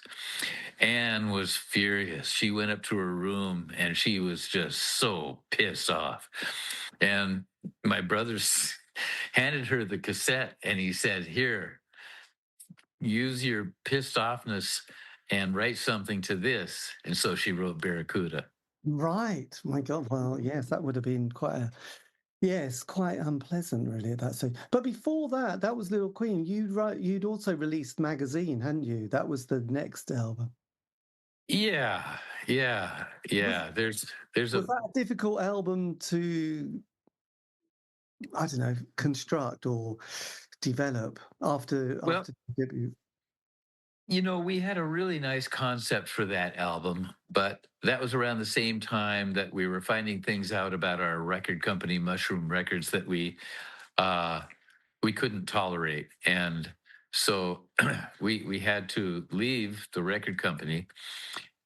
Ann was furious. She went up to her room and she was just so pissed off. And my brother's handed her the cassette and he said, "Here, use your pissed offness and write something to this." And so she wrote Barracuda. Right. My God. Well, yes, that would have been quite unpleasant, really, at that stage. But before that, that was Little Queen. You'd also released Magazine, hadn't you? That was the next album. Yeah. There's Was that a difficult album to, I don't know, construct or develop after debut? We had a really nice concept for that album, but that was around the same time that we were finding things out about our record company, Mushroom Records, that we couldn't tolerate, and so we had to leave the record company,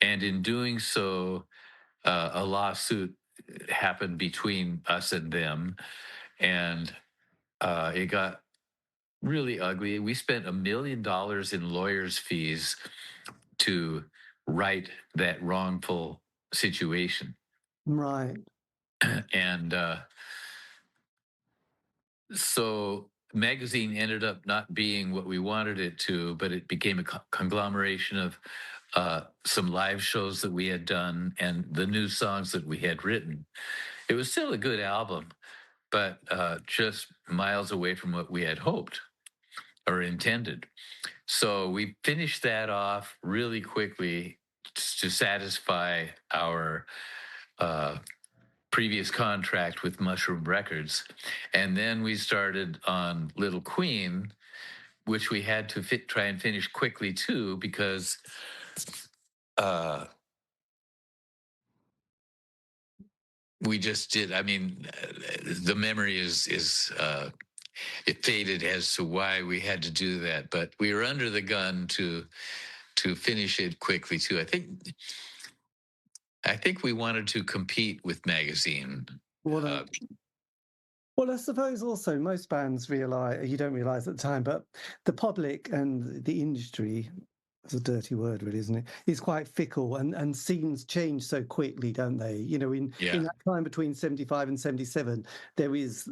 and in doing so, a lawsuit happened between us and them, and it got really ugly. We spent $1 million in lawyers' fees to right that wrongful situation. Right. And so magazine ended up not being what we wanted it to, but it became a conglomeration of some live shows that we had done and the new songs that we had written. It was still a good album, but just miles away from what we had hoped or intended. So we finished that off really quickly to satisfy our previous contract with Mushroom Records. And then we started on Little Queen, which we had to try and finish quickly too, because we just did. I mean, the memory is it faded as to why we had to do that, but we were under the gun to finish it quickly too. I think we wanted to compete with magazine. Well, I suppose also most bands realize, you don't realize at the time, but the public and the industry, it's a dirty word, really, isn't it? Is quite fickle, and scenes change so quickly, don't they? You know, in that time between 75 and 77, there was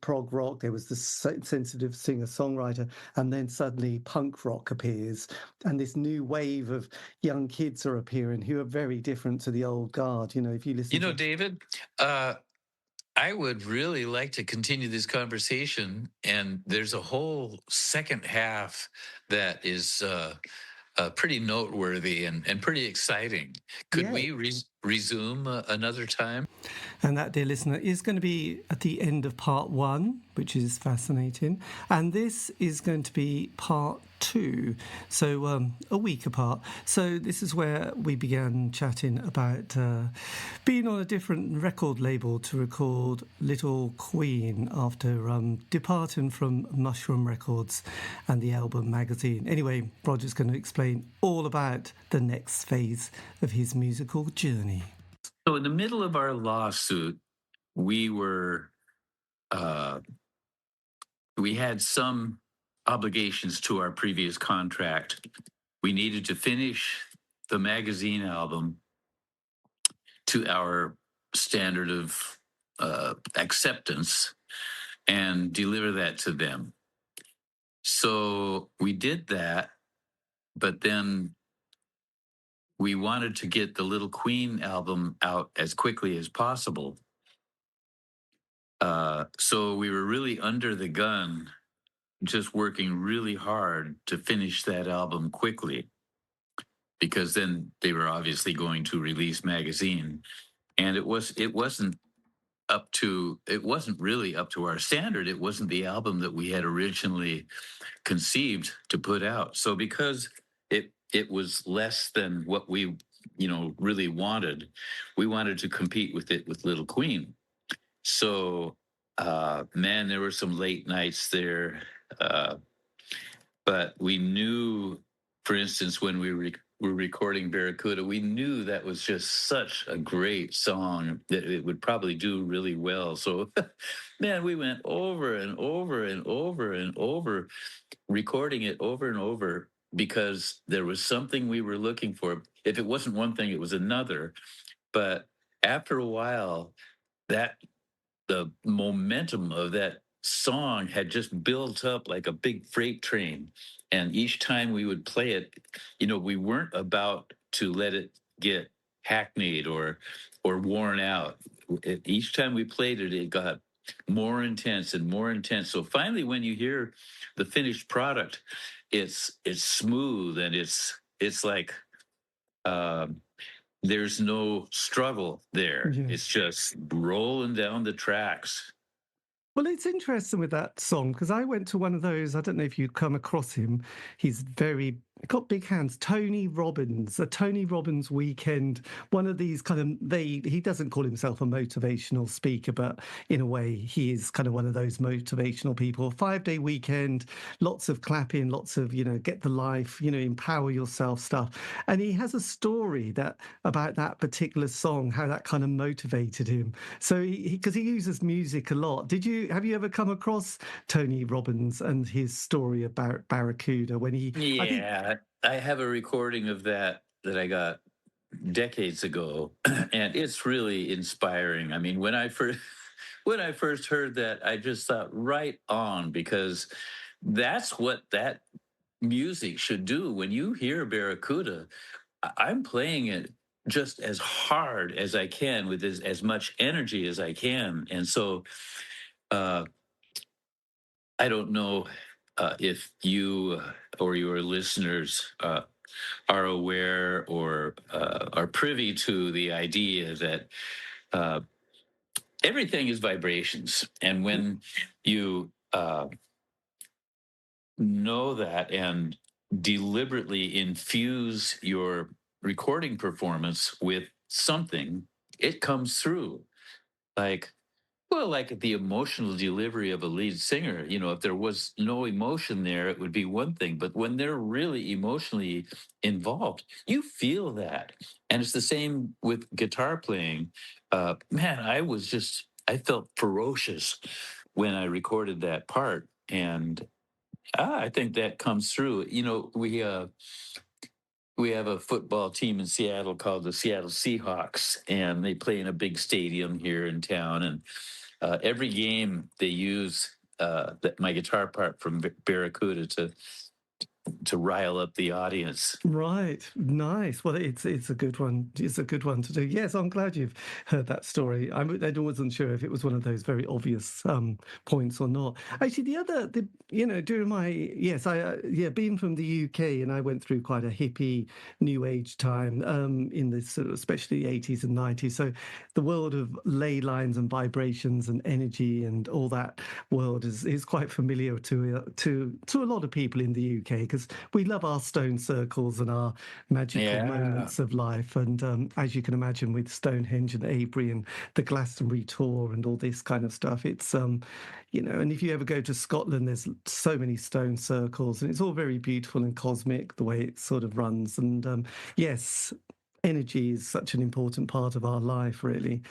prog rock, there was the sensitive singer-songwriter, and then suddenly punk rock appears, and this new wave of young kids are appearing who are very different to the old guard. You know, if you listen to David, I would really like to continue this conversation, and there's a whole second half that is pretty noteworthy and pretty exciting. Could we resume another time? And that, dear listener, is going to be at the end of part 1, which is fascinating. And this is going to be part 2, so a week apart. So this is where we began chatting about being on a different record label to record Little Queen after departing from Mushroom Records and the album Magazine. Anyway, Roger's going to explain all about the next phase of his musical journey. So in the middle of our lawsuit, we had some obligations to our previous contract. We needed to finish the magazine album to our standard of acceptance and deliver that to them. So we did that, but then we wanted to get the Little Queen album out as quickly as possible. So we were really under the gun, just working really hard to finish that album quickly, because then they were obviously going to release magazine, and it wasn't really up to our standard. It wasn't the album that we had originally conceived to put out. So because it was less than what we really wanted, we wanted to compete with it with Little Queen. So man, there were some late nights there, but we knew, for instance, when we were recording Barracuda, we knew that was just such a great song that it would probably do really well. So man, we went over and over and over and over, recording it over and over, because there was something we were looking for. If it wasn't one thing, it was another. But after a while, the momentum of that song had just built up like a big freight train. And each time we would play it, we weren't about to let it get hackneyed or worn out. Each time we played it, it got more intense and more intense. So finally, when you hear the finished product, it's smooth, and it's like there's no struggle there. Yeah. It's just rolling down the tracks. Well, it's interesting with that song, because I went to one of those, I don't know if you'd come across him. He's very got big hands. Tony Robbins, a Tony Robbins weekend. One of these kind of he doesn't call himself a motivational speaker, but in a way he is kind of one of those motivational people. 5-day weekend, lots of clapping, lots of get the life, empower yourself stuff. And he has a story that about that particular song, how that kind of motivated him. So because he uses music a lot. Have you ever come across Tony Robbins and his story about Barracuda when I think. Yeah, I have a recording of that I got decades ago, and it's really inspiring. I mean, when I first heard that, I just thought right on, because that's what that music should do. When you hear Barracuda, I'm playing it just as hard as I can with as much energy as I can, and so uh, I don't know if you or your listeners are aware or are privy to the idea that uh, everything is vibrations. And when you know that and deliberately infuse your recording performance with something, it comes through. Like, well, like the emotional delivery of a lead singer, if there was no emotion there, it would be one thing. But when they're really emotionally involved, you feel that. And it's the same with guitar playing. Man, I felt ferocious when I recorded that part. And I think that comes through. We have a football team in Seattle called the Seattle Seahawks, and they play in a big stadium here in town. And every game they use my guitar part from Barracuda to rile up the audience. Right, nice. Well, it's a good one. It's a good one to do. Yes, I'm glad you've heard that story. I wasn't sure if it was one of those very obvious points or not. Actually, during my being from the UK, and I went through quite a hippie, new age time in this sort of, especially 80s and 90s. So the world of ley lines and vibrations and energy and all that world is quite familiar to a lot of people in the UK, because we love our stone circles and our magical moments of life. And as you can imagine, with Stonehenge and Avebury and the Glastonbury tour and all this kind of stuff, it's and if you ever go to Scotland, there's so many stone circles, and it's all very beautiful and cosmic the way it sort of runs. And yes, energy is such an important part of our life, really.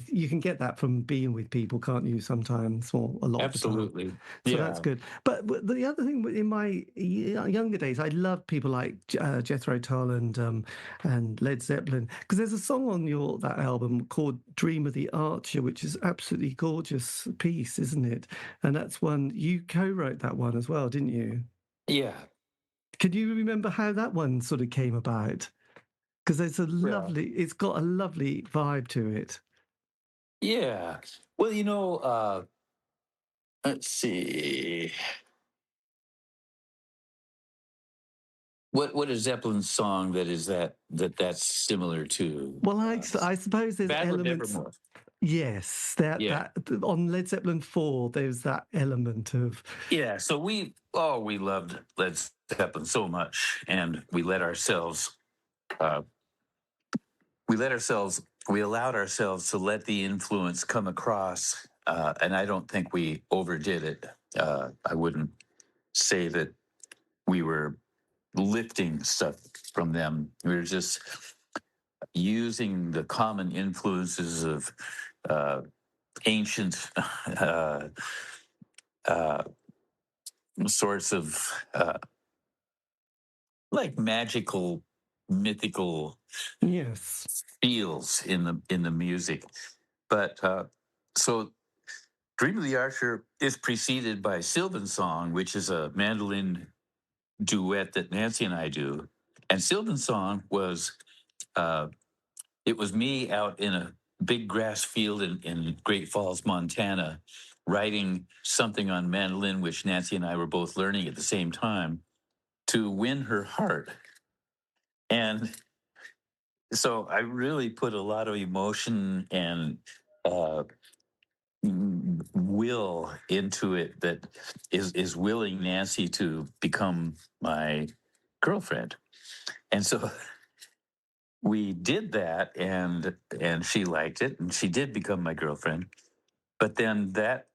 You can get that from being with people, can't you, sometimes, or a lot of the time. Absolutely. So that's good. But the other thing, in my younger days, I loved people like Jethro Tull and Led Zeppelin, because there's a song on that album called Dream of the Archer, which is absolutely gorgeous piece, isn't it? And that's one, you co-wrote that one as well, didn't you? Yeah. Can you remember how that one sort of came about? Because it's got a lovely vibe to it. Yeah. Well, let's see. What is Zeppelin's song that's similar to? Well, I suppose there's Bad with elements. Nevermore. Yes, that on Led Zeppelin 4, there's that element of. Yeah. So we loved Led Zeppelin so much, and we allowed ourselves to let the influence come across, and I don't think we overdid it. I wouldn't say that we were lifting stuff from them. We were just using the common influences of ancient sorts of like magical, mythical feels in the music. But so Dream of the Archer is preceded by Sylvan Song, which is a mandolin duet that Nancy and I do. And Sylvan Song was it was me out in a big grass field in Great Falls, Montana, writing something on mandolin, which Nancy and I were both learning at the same time, to win her heart. And so I really put a lot of emotion and will into it that is willing Nancy to become my girlfriend. And so we did that, and she liked it, and she did become my girlfriend. But then that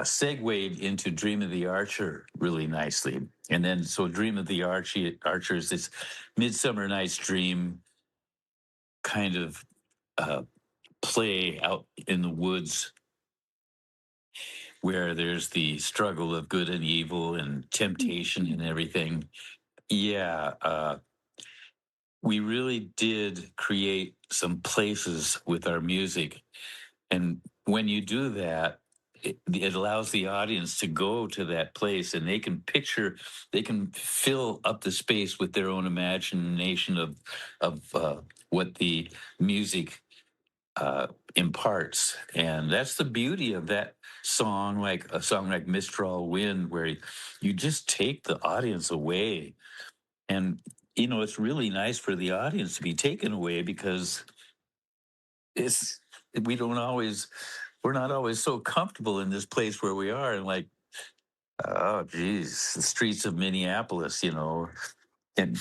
segued into Dream of the Archer really nicely. And then so Dream of the Archer is this Midsummer Night's Dream kind of play out in the woods where there's the struggle of good and evil and temptation and everything. Yeah, we really did create some places with our music. And when you do that, it allows the audience to go to that place, and they can fill up the space with their own imagination of what the music imparts. And that's the beauty of that song, like a song like Mistral Wind, where you just take the audience away. And, it's really nice for the audience to be taken away, because it's, we don't always, we're not always so comfortable in this place where we are. And like, oh, geez, the streets of Minneapolis, and,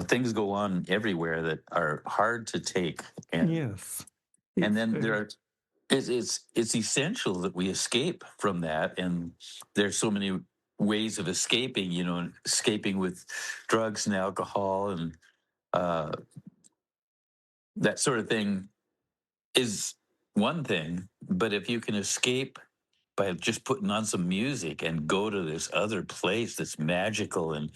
things go on everywhere that are hard to take. And, Yes. and then it's essential that we escape from that. And there's so many ways of escaping, escaping with drugs and alcohol and that sort of thing is one thing. But if you can escape by just putting on some music and go to this other place that's magical and,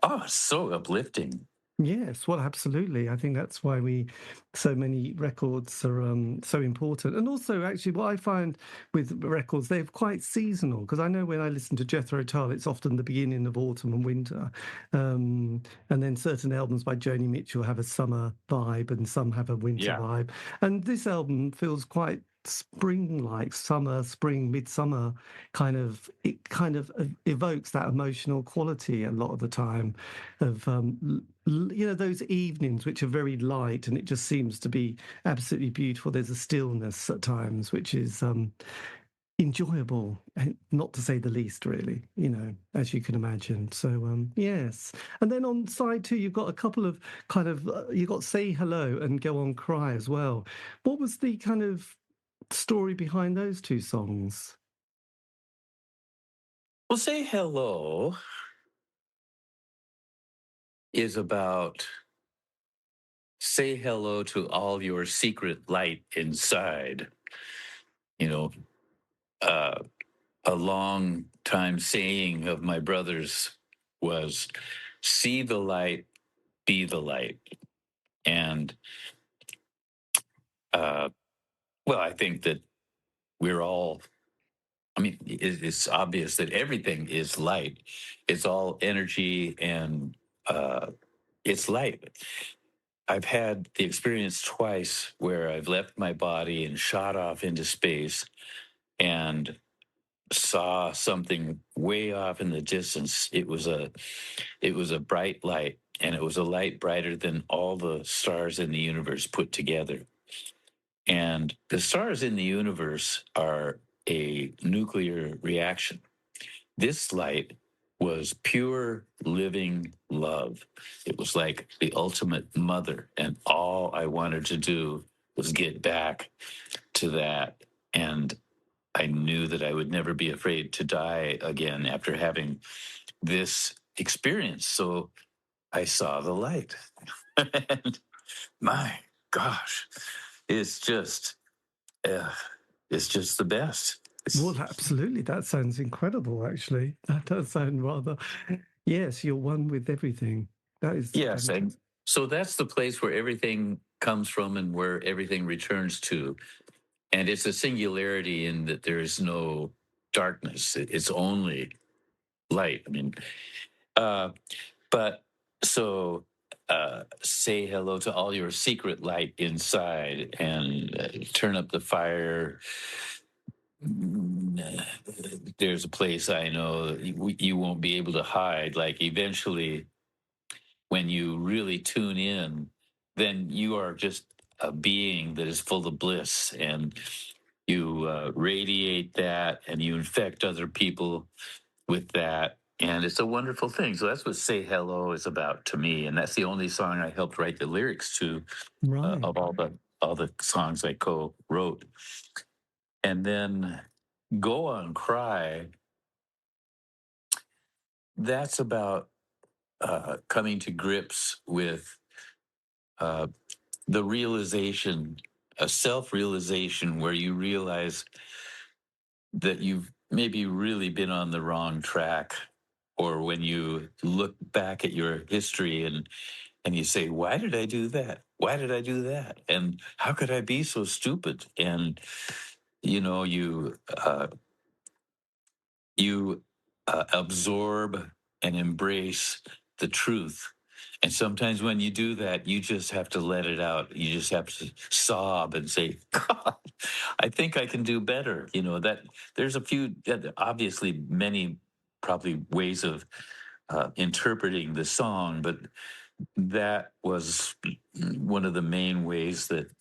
it's so uplifting. Yes, well, absolutely. I think that's why so many records are so important. And also, actually, what I find with records, they're quite seasonal, because I know when I listen to Jethro Tull, it's often the beginning of autumn and winter. And then certain albums by Joni Mitchell have a summer vibe and some have a winter vibe. And this album feels quite spring-like, summer, spring, midsummer it kind of evokes that emotional quality a lot of the time of those evenings which are very light, and it just seems to be absolutely beautiful. There's a stillness at times which is enjoyable, not to say the least, really, as you can imagine. So yes. And then on side 2 you've got a couple of you've got Say Hello and Go On Cry as well. What was the kind of story behind those two songs? Well, Say Hello is about say hello to all your secret light inside. Uh, a long time saying of my brother's was, see the light, be the light. And well, I think that we're all, it's obvious that everything is light. It's all energy, and it's light. I've had the experience twice where I've left my body and shot off into space and saw something way off in the distance. It was a bright light, and it was a light brighter than all the stars in the universe put together. And the stars in the universe are a nuclear reaction. This light was pure living love. It was like the ultimate mother. And all I wanted to do was get back to that. And I knew that I would never be afraid to die again after having this experience. So I saw the light. And my gosh, it's just, it's just the best. Well, absolutely. That sounds incredible, actually. That does sound rather, yes, you're one with everything. That is Yes. fantastic. And so that's the place where everything comes from and where everything returns to. And it's a singularity in that there is no darkness. It's only light. But so say hello to all your secret light inside, and turn up the fire. There's a place I know you won't be able to hide. Like eventually, when you really tune in, then you are just a being that is full of bliss, and you radiate that, and you infect other people with that. And it's a wonderful thing. So that's what Say Hello is about to me. And that's the only song I helped write the lyrics to Right. of all the songs I co-wrote. And then Go On Cry, that's about coming to grips with uh, the realization, a self-realization where you realize that you've maybe really been on the wrong track, or when you look back at your history and you say, why did I do that? Why did I do that? And how could I be so stupid? And you absorb and embrace the truth. And sometimes when you do that, you just have to let it out. You just have to sob and say, God, I think I can do better. That there's a few, obviously many probably ways of interpreting the song, but that was one of the main ways that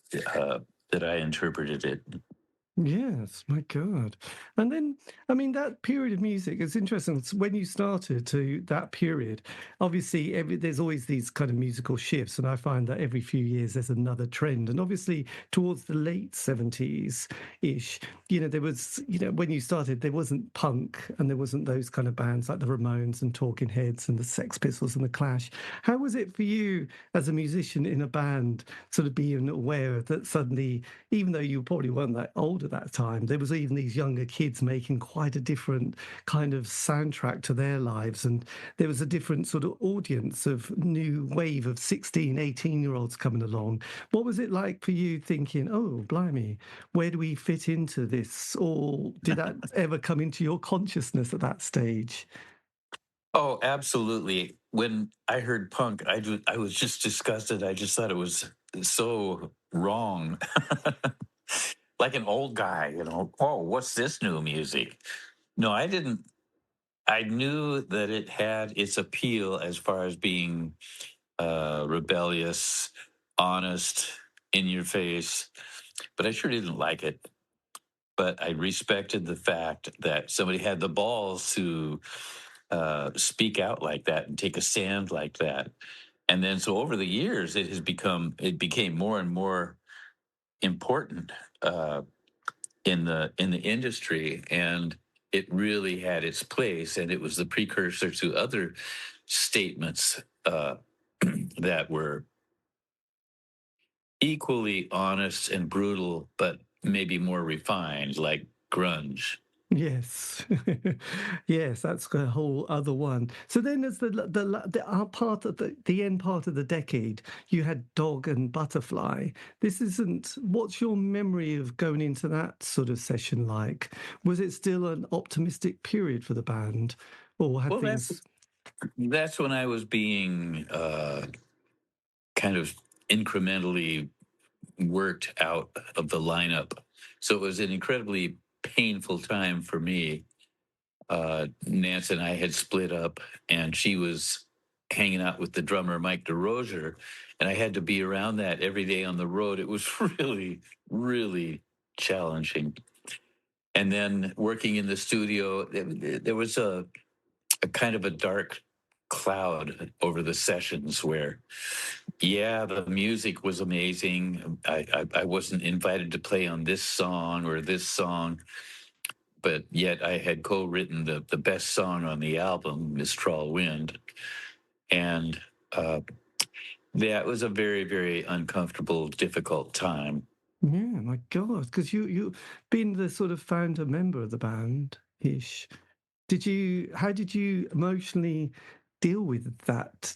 I interpreted it. Yes, my God. And then, I mean, that period of music is interesting. It's when you started to that period, obviously, there's always these kind of musical shifts. And I find that every few years there's another trend. And obviously, towards the late 70s ish, there was, when you started, there wasn't punk and there wasn't those kind of bands like the Ramones and Talking Heads and the Sex Pistols and the Clash. How was it for you as a musician in a band, sort of being aware that suddenly, even though you probably weren't that old at that time, there was even these younger kids making quite a different kind of soundtrack to their lives, and there was a different sort of audience of new wave of 16, 18-year-olds coming along. What was it like for you thinking, oh, blimey, where do we fit into this? Or did that ever come into your consciousness at that stage? Oh, absolutely. When I heard punk, I was just disgusted. I just thought it was so wrong. Like an old guy, oh, what's this new music? No, I didn't. I knew that it had its appeal as far as being rebellious, honest, in your face, but I sure didn't like it. But I respected the fact that somebody had the balls to speak out like that and take a stand like that. And then so over the years, it became more and more important in the industry, and it really had its place, and it was the precursor to other statements that were equally honest and brutal, but maybe more refined, like grunge. Yes, yes, that's a whole other one. So then, as the part of the end part of the decade, you had Dog and Butterfly. This isn't. What's your memory of going into that sort of session like? Was it still an optimistic period for the band, or had Well, that's things? that's when I was being kind of incrementally worked out of the lineup. So it was an incredibly painful time for me. Nance and I had split up, and she was hanging out with the drummer Mike DeRozier, and I had to be around that every day on the road. It was really, really challenging. And then working in the studio, there was a kind of a dark cloud over the sessions where, yeah, the music was amazing. I wasn't invited to play on this song or this song, but yet I had co-written the best song on the album, Mistral Wind. And that was a very, very uncomfortable, difficult time. Yeah, my God, because you being the sort of founder member of the band ish. How did you emotionally deal with that?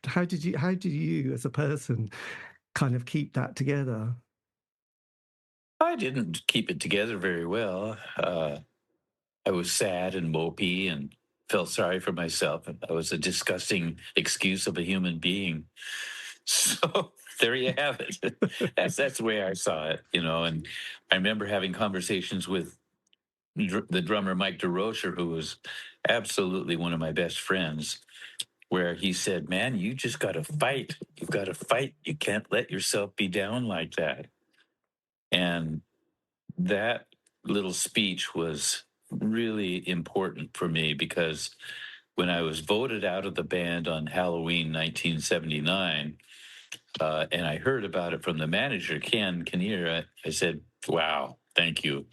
How did you as a person kind of keep that together? I didn't keep it together very well. I was sad and mopey and felt sorry for myself. I was a disgusting excuse of a human being. So there you have it. That's the way I saw it, And I remember having conversations with the drummer Mike DeRocher, who was absolutely one of my best friends, where he said, "Man, you just got to fight. You've got to fight. You can't let yourself be down like that." And that little speech was really important for me because when I was voted out of the band on Halloween 1979, and I heard about it from the manager, Ken Kinnear, I said, wow, thank you.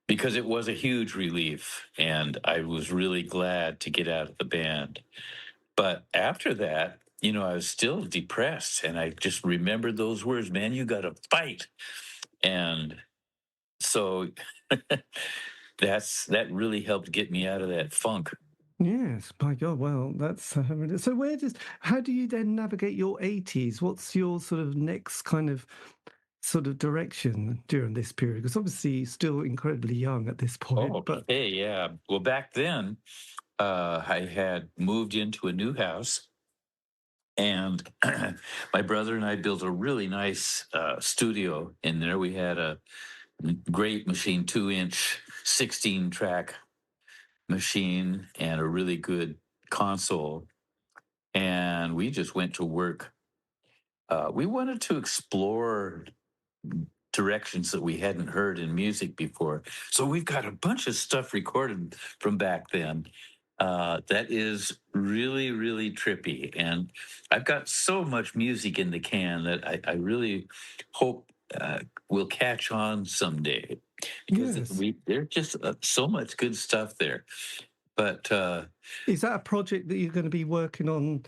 Because it was a huge relief, and I was really glad to get out of the band. But after that, I was still depressed, and I just remembered those words, man, you got to fight. And so that really helped get me out of that funk. Yes, my God. Well, that's horrendous. So how do you then navigate your 80s? What's your sort of next kind of sort of direction during this period? Because obviously you're still incredibly young at this point, but Okay, yeah. Well, back then, I had moved into a new house, and my brother and I built a really nice studio in there. We had a great machine, 2-inch, 16-track machine, and a really good console. And we just went to work. We wanted to explore directions that we hadn't heard in music before. So we've got a bunch of stuff recorded from back then. That is really, really trippy. And I've got so much music in the can that I really hope will catch on someday because yes. there's just so much good stuff there. But Is that a project that you're going to be working on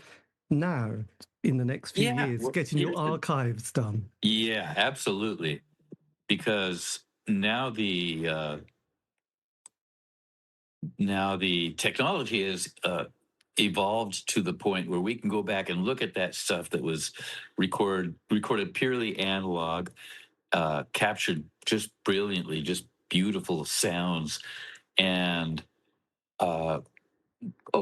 now in the next few yeah, years, well, getting your archives done? yeah, absolutely. Because now the technology has evolved to the point where we can go back and look at that stuff that was recorded purely analog, captured just brilliantly, just beautiful sounds, and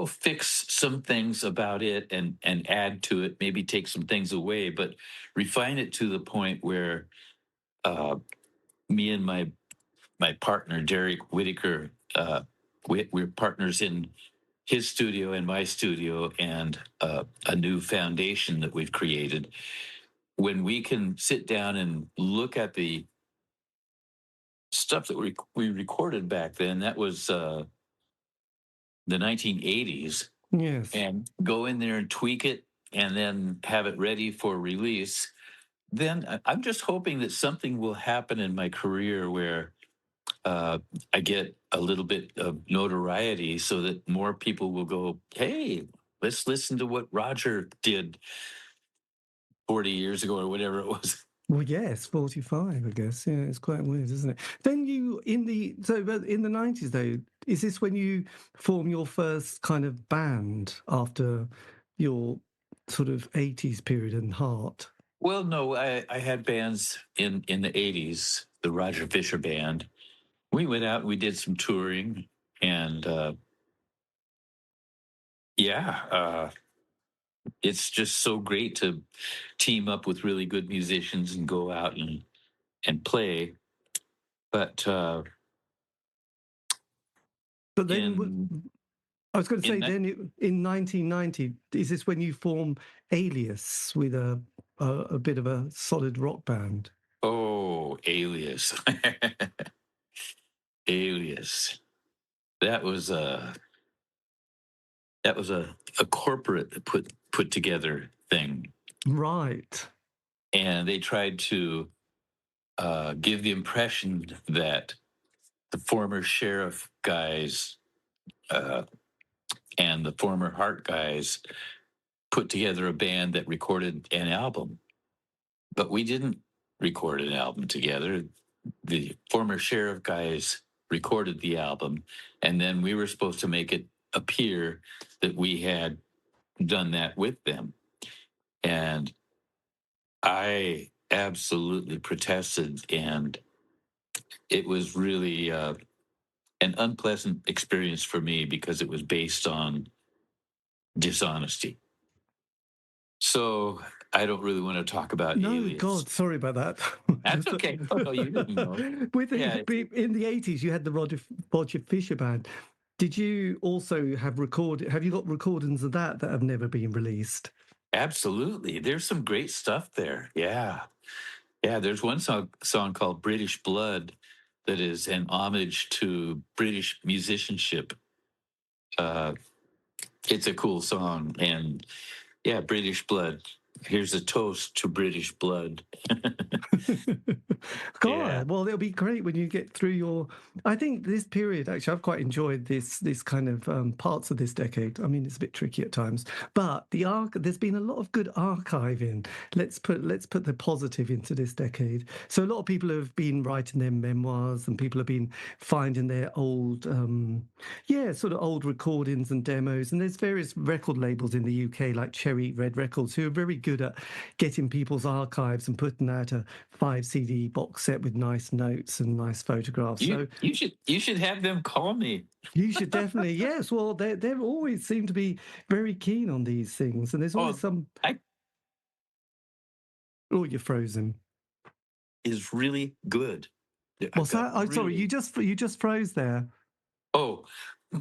fix some things about it and add to it, maybe take some things away, but refine it to the point where me and my partner Derek Whitaker, we're partners in his studio and my studio, and a new foundation that we've created. When we can sit down and look at the stuff that we recorded back then, that was the 1980s, Yes. and go in there and tweak it and then have it ready for release, then I'm just hoping that something will happen in my career where uh, I get a little bit of notoriety so that more people will go, hey, let's listen to what Roger did 40 years ago or whatever it was. Well, yes, 45, I guess. Yeah, it's quite weird, isn't it? Then but in the 90s, though, is this when you form your first kind of band after your sort of 80s period and Heart? Well, no, I had bands in the 80s, the Roger Fisher Band. We went out and we did some touring, and yeah, it's just so great to team up with really good musicians and go out and play. But But then in I was going to say, in that, then in 1990, is this when you form Alias with a bit of a solid rock band? Alias, Alias, that was a corporate put together thing, Right. and they tried to give the impression that the former sheriff guys uh, and the former Heart guys put together a band that recorded an album, but we didn't record an album together. The former sheriff guys recorded the album, and then we were supposed to make it appear that we had done that with them. And I absolutely protested, and it was really an unpleasant experience for me because it was based on dishonesty. So I don't really want to talk about No, Alias. God, sorry about that. That's okay. Oh, no, you didn't know. Yeah, In the 80s, you had the Roger Fisher band. Did you also have have you got recordings of that have never been released? absolutely. There's some great stuff there. Yeah. Yeah, there's one song called British Blood that is an homage to British musicianship. It's a cool song, and yeah, British blood. Here's a toast to British blood. God, Yeah. well, it'll be great when you get through your. I think this period actually, I've quite enjoyed this kind of parts of this decade. I mean, it's a bit tricky at times, but there's been a lot of good archiving. Let's put the positive into this decade. So a lot of people have been writing their memoirs, and people have been finding their old, sort of old recordings and demos. And there's various record labels in the UK, like Cherry Red Records, who are very good at getting people's archives and putting out a 5 CD box set with nice notes and nice photographs. So You should have them call me. you should definitely, yes. Well, they always seem to be very keen on these things, and there's always some. Oh, you're frozen. Is really good. What's that? Oh, sorry, you just froze there. Oh,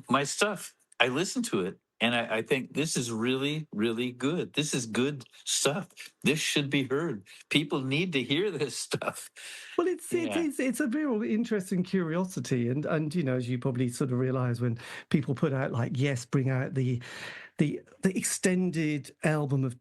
my stuff. I listen to it and I think this is really, really good. This is good stuff. This should be heard. People need to hear this stuff. Well, it's a real interesting curiosity, and as you probably sort of realize when people put out bring out the extended album of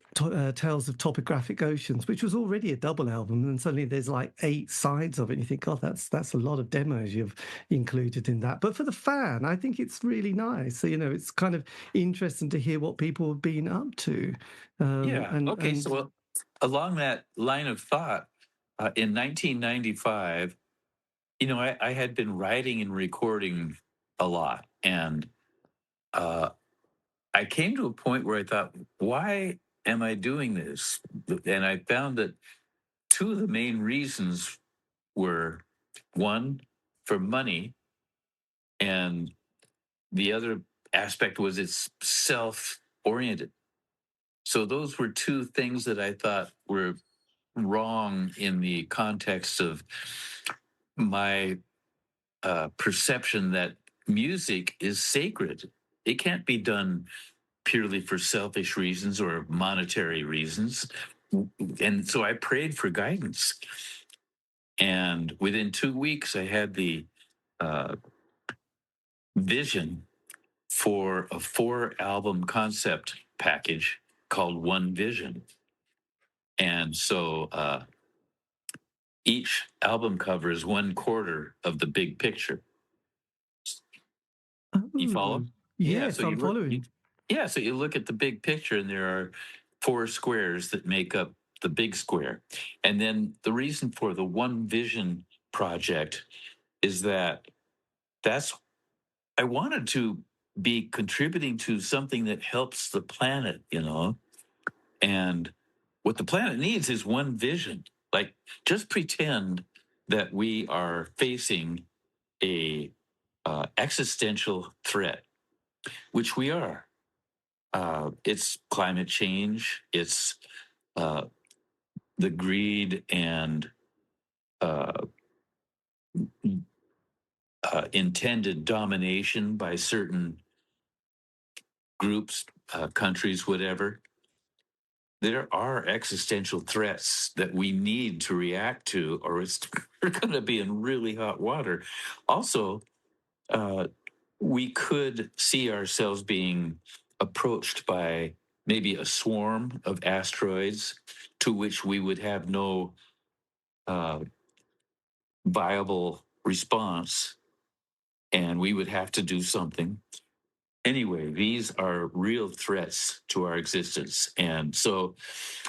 Tales of Topographic Oceans, which was already a double album, and suddenly there's 8 sides of it, and you think, God, that's a lot of demos you've included in that. But for the fan, I think it's really nice. So, it's kind of interesting to hear what people have been up to. So along that line of thought, in 1995, I had been writing and recording a lot, and I came to a point where I thought, why am I doing this? And I found that 2 of the main reasons were, one, for money, and the other aspect was it's self-oriented. So those were 2 things that I thought were wrong in the context of my perception that music is sacred. It can't be done purely for selfish reasons or monetary reasons. And so I prayed for guidance. And within 2 weeks, I had the vision for a 4-album concept package called One Vision. And so each album cover is 1/4 of the big picture. You follow? Yes, I'm following. So you look at the big picture, and there are 4 squares that make up the big square. And then the reason for the One Vision project is that's I wanted to be contributing to something that helps the planet, And what the planet needs is one vision. Like, just pretend that we are facing a existential threat, which we are. It's climate change. It's the greed and intended domination by certain groups, countries, whatever. There are existential threats that we need to react to, or we're going to be in really hot water. Also, we could see ourselves being approached by maybe a swarm of asteroids to which we would have no viable response, and we would have to do something. Anyway, these are real threats to our existence. And so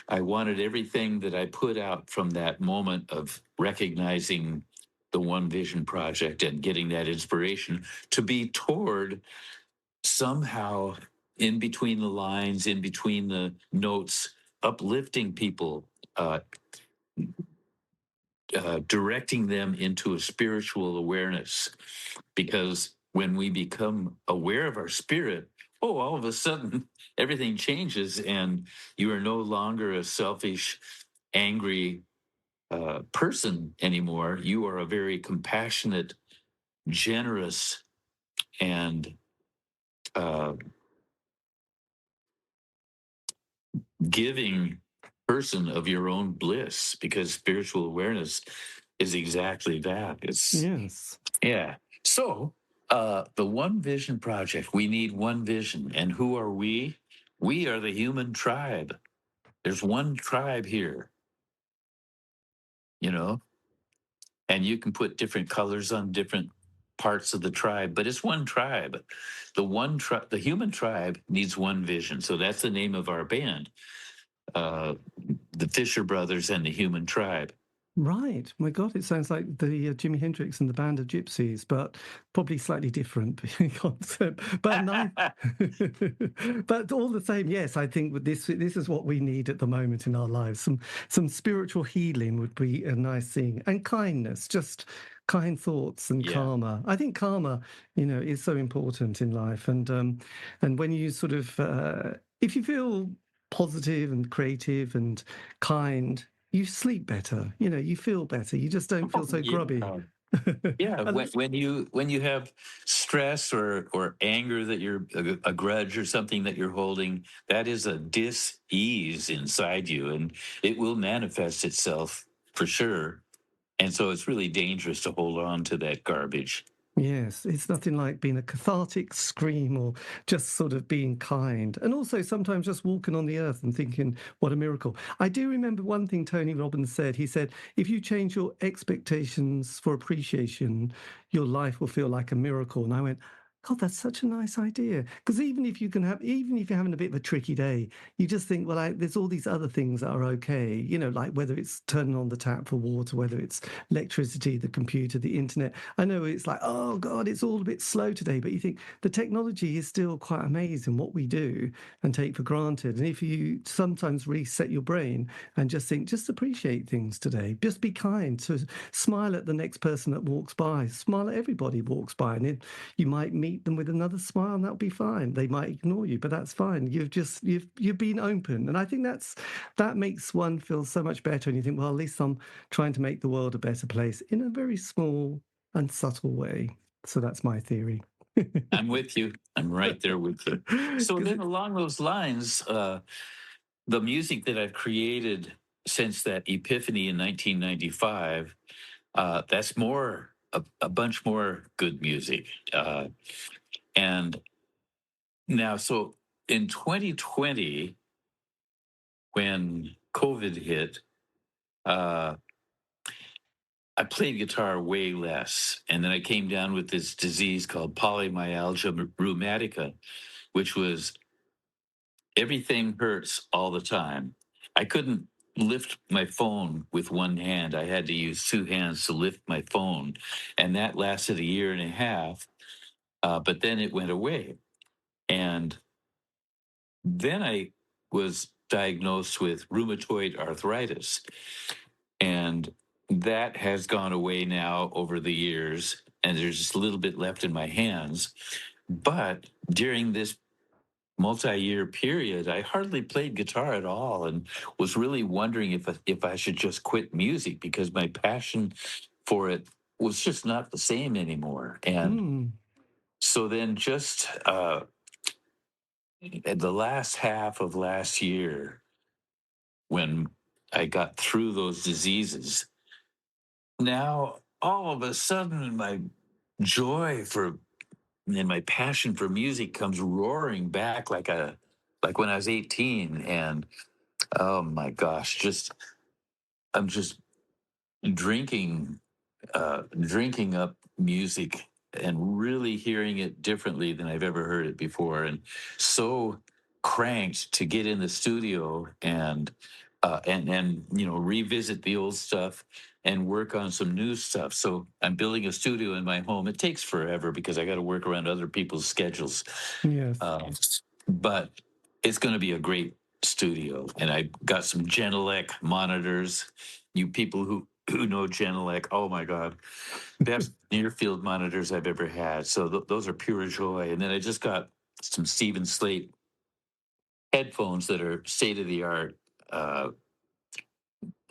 I wanted everything that I put out from that moment of recognizing the One Vision project and getting that inspiration to be toward somehow in between the lines, in between the notes, uplifting people, directing them into a spiritual awareness. Because when we become aware of our spirit, all of a sudden everything changes, and you are no longer a selfish, angry person anymore. You are a very compassionate, generous, and giving person of your own bliss, because spiritual awareness is exactly that. Yes. Yeah. So, the One Vision Project, we need one vision. And who are we? We are the human tribe. There's one tribe here, you know, and you can put different colors on different parts of the tribe, but it's one tribe. The human tribe needs one vision. So that's the name of our band, uh, the Fisher Brothers and the Human Tribe. Right. My God, it sounds like the Jimi Hendrix and the Band of Gypsies, but probably slightly different concept. But but all the same, yes, I think with this is what we need at the moment in our lives. Some spiritual healing would be a nice thing, and kindness, just kind thoughts and Yeah. karma. I think karma, is so important in life, and when you sort of if you feel positive and creative and kind, you sleep better, you feel better, you just don't feel so grubby. Yeah, And- when you have stress or anger that you're a grudge or something that you're holding, that is a dis-ease inside you, and it will manifest itself for sure. And so it's really dangerous to hold on to that garbage. Yes, it's nothing like being a cathartic scream or just sort of being kind. And also sometimes just walking on the earth and thinking, what a miracle. I do remember one thing Tony Robbins said. He said, if you change your expectations for appreciation, your life will feel like a miracle. And I went, God, that's such a nice idea. Because even if you're having a bit of a tricky day, you just think, well, there's all these other things that are okay, like whether it's turning on the tap for water, whether it's electricity, the computer, the internet. I know it's like, oh God, it's all a bit slow today, but you think the technology is still quite amazing what we do and take for granted. And if you sometimes reset your brain and just think, just appreciate things today, just be kind, to smile at the next person that walks by, smile at everybody who walks by, and you might meet them with another smile, and that'll be fine. They might ignore you, but that's fine. You've been open, and I think that makes one feel so much better. And you think, well, at least I'm trying to make the world a better place in a very small and subtle way. So that's my theory. I'm with you. I'm right there with you. So then, along those lines, the music that I've created since that epiphany in 1995, that's a bunch more good music. And now, so in 2020, when COVID hit, uh, I played guitar way less. And then I came down with this disease called polymyalgia rheumatica, which was everything hurts all the time. I couldn't lift my phone with one hand. I had to use two hands to lift my phone. And that lasted a year and a half. But then it went away. And then I was diagnosed with rheumatoid arthritis. And that has gone away now over the years. And there's just a little bit left in my hands. But during this multi-year period, I hardly played guitar at all, and was really wondering if I should just quit music because my passion for it was just not the same anymore. And so then, just at the last half of last year, when I got through those diseases, now all of a sudden my joy for and my passion for music comes roaring back like when I was 18. And oh my gosh, I'm just drinking drinking up music and really hearing it differently than I've ever heard it before, and so cranked to get in the studio and revisit the old stuff and work on some new stuff. So I'm building a studio in my home. It takes forever because I got to work around other people's schedules. Yes. But it's going to be a great studio, and I got some Genelec monitors. You people who know Genelec, oh my God, best near field monitors I've ever had. So those are pure joy. And then I just got some Stephen Slate headphones that are state of the art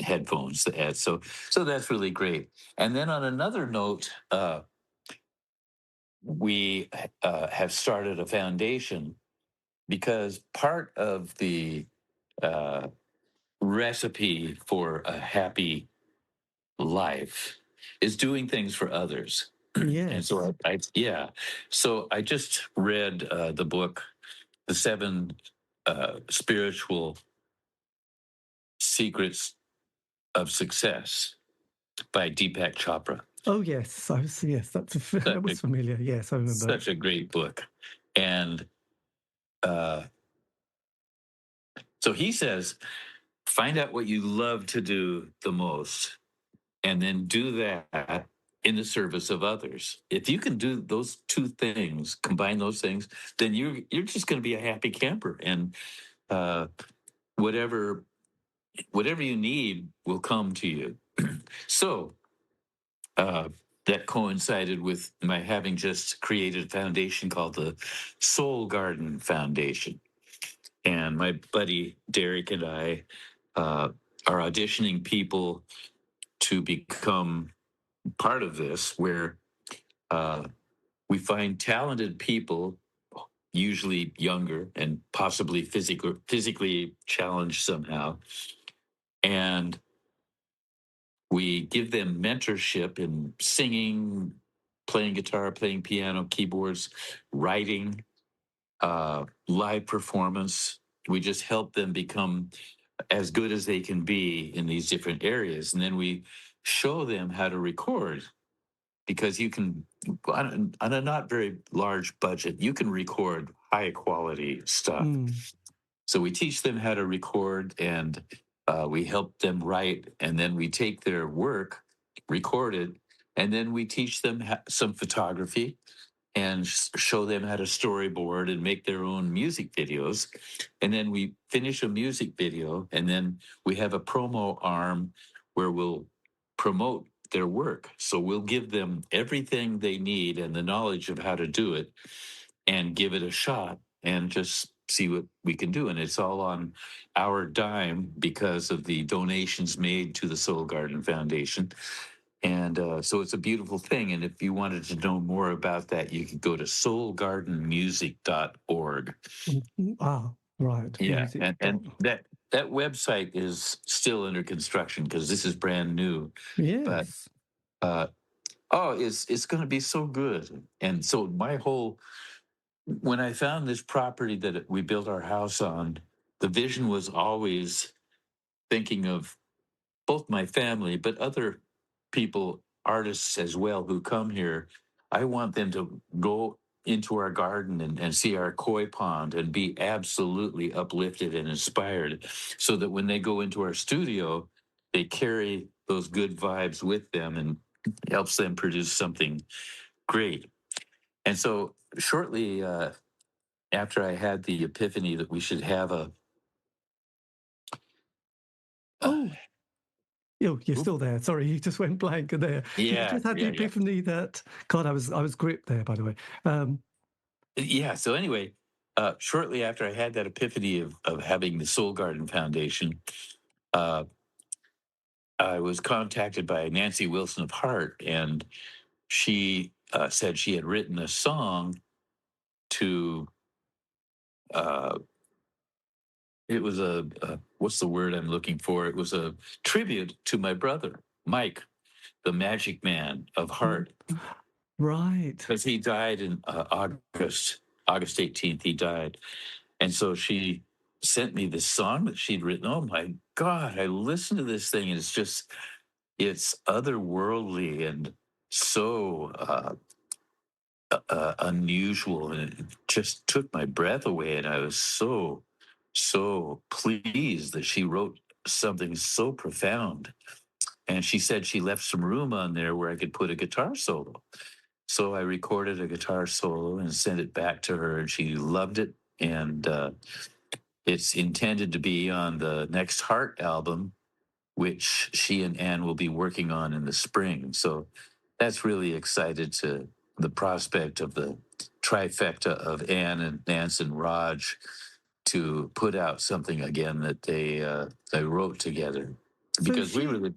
headphones. So that's really great. And then on another note, we have started a foundation because part of the uh, recipe for a happy life is doing things for others. Yes. And so so I just read the book, The Seven Spiritual Secrets of Success by Deepak Chopra. Oh yes, that was familiar. Yes, I remember. Such a great book. And so he says, find out what you love to do the most, and then do that in the service of others. If you can do those two things, combine those things, then you're just going to be a happy camper, and whatever you need will come to you. So that coincided with my having just created a foundation called the Soul Garden Foundation, and my buddy Derek and I are auditioning people to become part of this, where we find talented people, usually younger and possibly physically challenged somehow, and we give them mentorship in singing, playing guitar, playing piano, keyboards, writing, live performance. We just help them become as good as they can be in these different areas. And then we show them how to record, because you can, on a not very large budget, you can record high quality stuff. So we teach them how to record, and we help them write, and then we take their work, record it, and then we teach them some photography and show them how to storyboard and make their own music videos. And then we finish a music video, and then we have a promo arm where we'll promote their work. So we'll give them everything they need and the knowledge of how to do it, and give it a shot and just see what we can do. And it's all on our dime because of the donations made to the Soul Garden Foundation. And so it's a beautiful thing. And if you wanted to know more about that, you could go to soulgardenmusic.org. Ah, right. Yeah. And that website is still under construction because this is brand new. Yes. But it's going to be so good. And so when I found this property that we built our house on, the vision was always thinking of both my family, but other people, artists as well, who come here. I want them to go into our garden and see our koi pond and be absolutely uplifted and inspired, so that when they go into our studio, they carry those good vibes with them and helps them produce something great. And so shortly after I had the epiphany that we should have You're still there. Sorry, you just went blank there. You just had the epiphany that, God, I was gripped there, by the way. So anyway, shortly after I had that epiphany of having the Soul Garden Foundation, I was contacted by Nancy Wilson of Heart, and she said she had written a song to, it was what's the word I'm looking for? It was a tribute to my brother, Mike, the Magic Man of Heart. Right. Because he died in August 18th, he died. And so she sent me this song that she'd written. Oh my God, I listened to this thing, and it's otherworldly and so unusual. And it just took my breath away. And I was so pleased that she wrote something so profound. And she said she left some room on there where I could put a guitar solo. So I recorded a guitar solo and sent it back to her, and she loved it. And it's intended to be on the next Heart album, which she and Anne will be working on in the spring. So that's really excited to the prospect of the trifecta of Anne and Nance and Raj to put out something again that they wrote together. Because we were the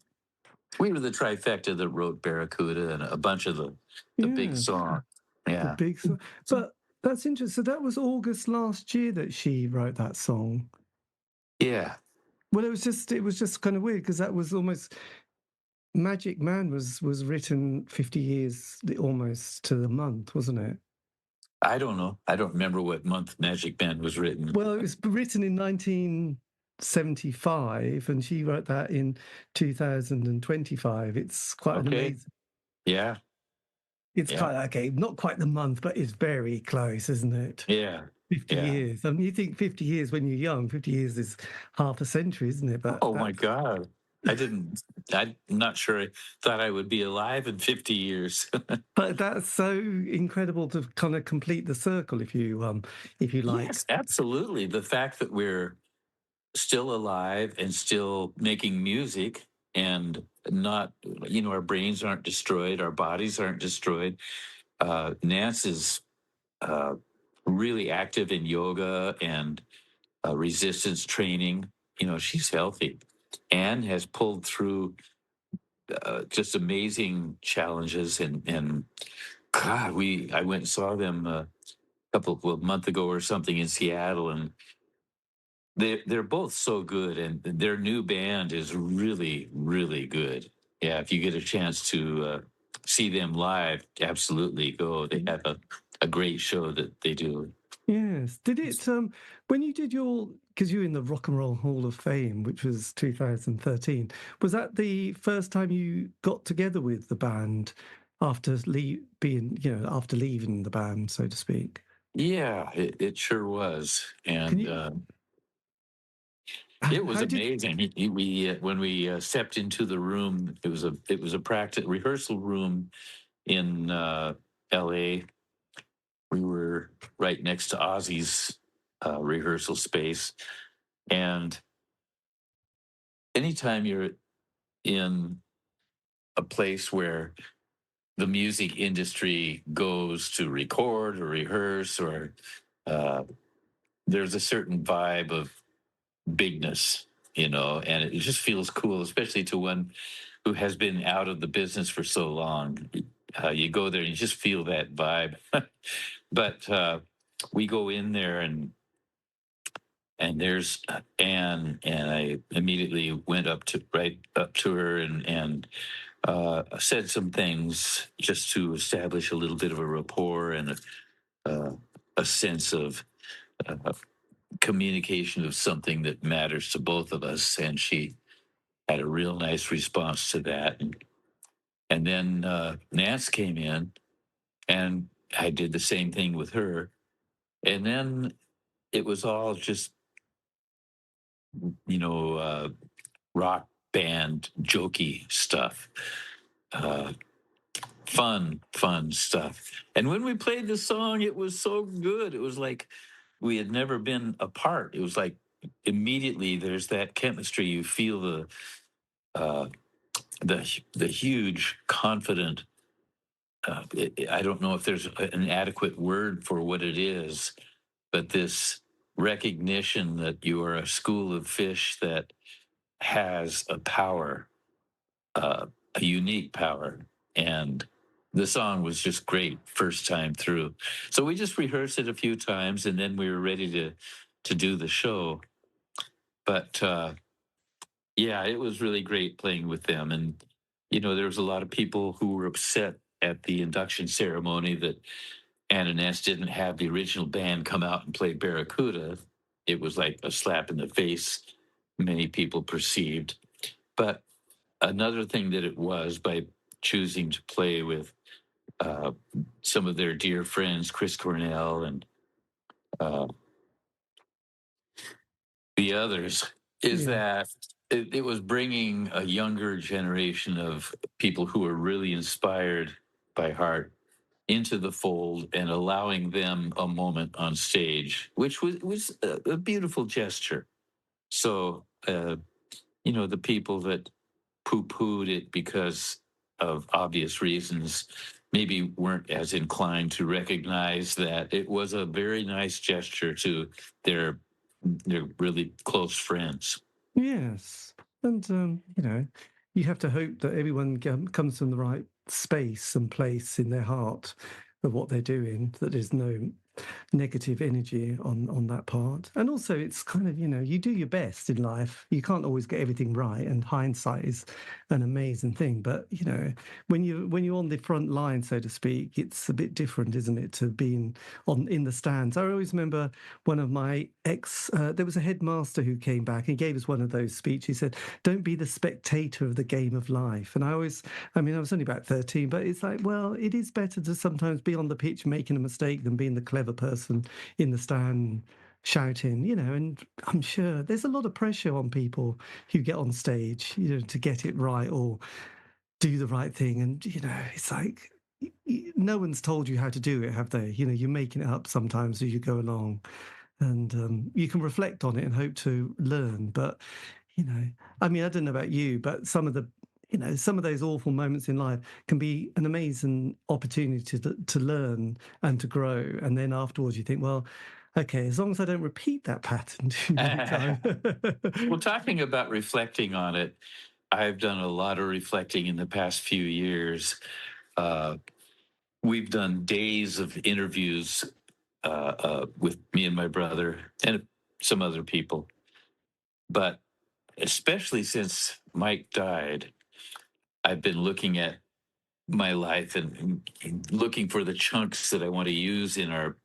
trifecta that wrote Barracuda and a bunch of the big songs. Yeah. The big song. But that's interesting. So that was August last year that she wrote that song. Yeah. Well, it was just kind of weird because that was almost Magic Man was written 50 years almost to the month, wasn't it? I don't know. I don't remember what month Magic Man was written. Well, it was written in 1975, and she wrote that in 2025. It's quite an amazing. Yeah. It's Yeah. quite okay, not quite the month, but it's very close, isn't it? Yeah. 50 Yeah. years. I mean, you think 50 years when you're young, 50 years is half a century, isn't it? But Oh my God. I'm not sure I thought I would be alive in 50 years. but that's so incredible to kind of complete the circle, if you like. Yes, absolutely. The fact that we're still alive and still making music and not, our brains aren't destroyed, our bodies aren't destroyed. Nance is really active in yoga and resistance training. She's healthy and has pulled through just amazing challenges. And God, I went and saw them a month ago or something in Seattle, and they're both so good, and their new band is really, really good. Yeah, if you get a chance to see them live, absolutely go. They have a great show that they do. Yes. Did it when you did your, because you're in the Rock and Roll Hall of Fame, which was 2013, was that the first time you got together with the band after after leaving the band, so to speak? Yeah, it sure was, Can and you it was how did amazing. We when we stepped into the room, it was a practice rehearsal room in L.A. We were right next to Ozzy's rehearsal space, and anytime you're in a place where the music industry goes to record or rehearse, or uh, there's a certain vibe of bigness, and it just feels cool, especially to one who has been out of the business for so long. You go there and you just feel that vibe. But we go in there, and there's Anne, and I immediately went right up to her and said some things just to establish a little bit of a rapport and a sense of communication of something that matters to both of us. And she had a real nice response to that. And then Nance came in, and I did the same thing with her. And then it was all just, rock band jokey stuff, uh, fun stuff. And when we played the song, it was so good. It was like we had never been apart. It was like immediately there's that chemistry. You feel uh, the huge confident. I don't know if there's an adequate word for what it is, but this recognition that you are a school of fish that has a power, uh, a unique power. And the song was just great first time through. So we just rehearsed it a few times, and then we were ready to do the show. But yeah, it was really great playing with them. And there was a lot of people who were upset at the induction ceremony that Anna Ness didn't have the original band come out and play Barracuda. It was like a slap in the face, many people perceived. But another thing that it was, by choosing to play with uh, some of their dear friends, Chris Cornell and uh, the others, is yeah. that it was bringing a younger generation of people who are really inspired by Heart into the fold and allowing them a moment on stage, which was a beautiful gesture. So, the people that poo-pooed it because of obvious reasons maybe weren't as inclined to recognize that it was a very nice gesture to their really close friends. Yes. And you have to hope that everyone comes from the right space and place in their heart of what they're doing, that there's no negative energy on that part. And also, it's kind of, you do your best in life. You can't always get everything right, and hindsight is an amazing thing. But when you're on the front line, so to speak, it's a bit different, isn't it, to being in the stands. I always remember one of my there was a headmaster who came back and gave us one of those speeches. He said, "Don't be the spectator of the game of life." And I was only about 13, but it's like, well, it is better to sometimes be on the pitch making a mistake than being the clever person in the stand shouting, and I'm sure there's a lot of pressure on people who get on stage, to get it right or do the right thing. And, it's like, no one's told you how to do it, have they? You're making it up sometimes as you go along. And you can reflect on it and hope to learn. But, I don't know about you, but some of those awful moments in life can be an amazing opportunity to learn and to grow. And then afterwards you think, well, okay, as long as I don't repeat that pattern too many times. Well, talking about reflecting on it, I've done a lot of reflecting in the past few years. We've done days of interviews with me and my brother and some other people. But especially since Mike died, I've been looking at my life and looking for the chunks that I want to use in our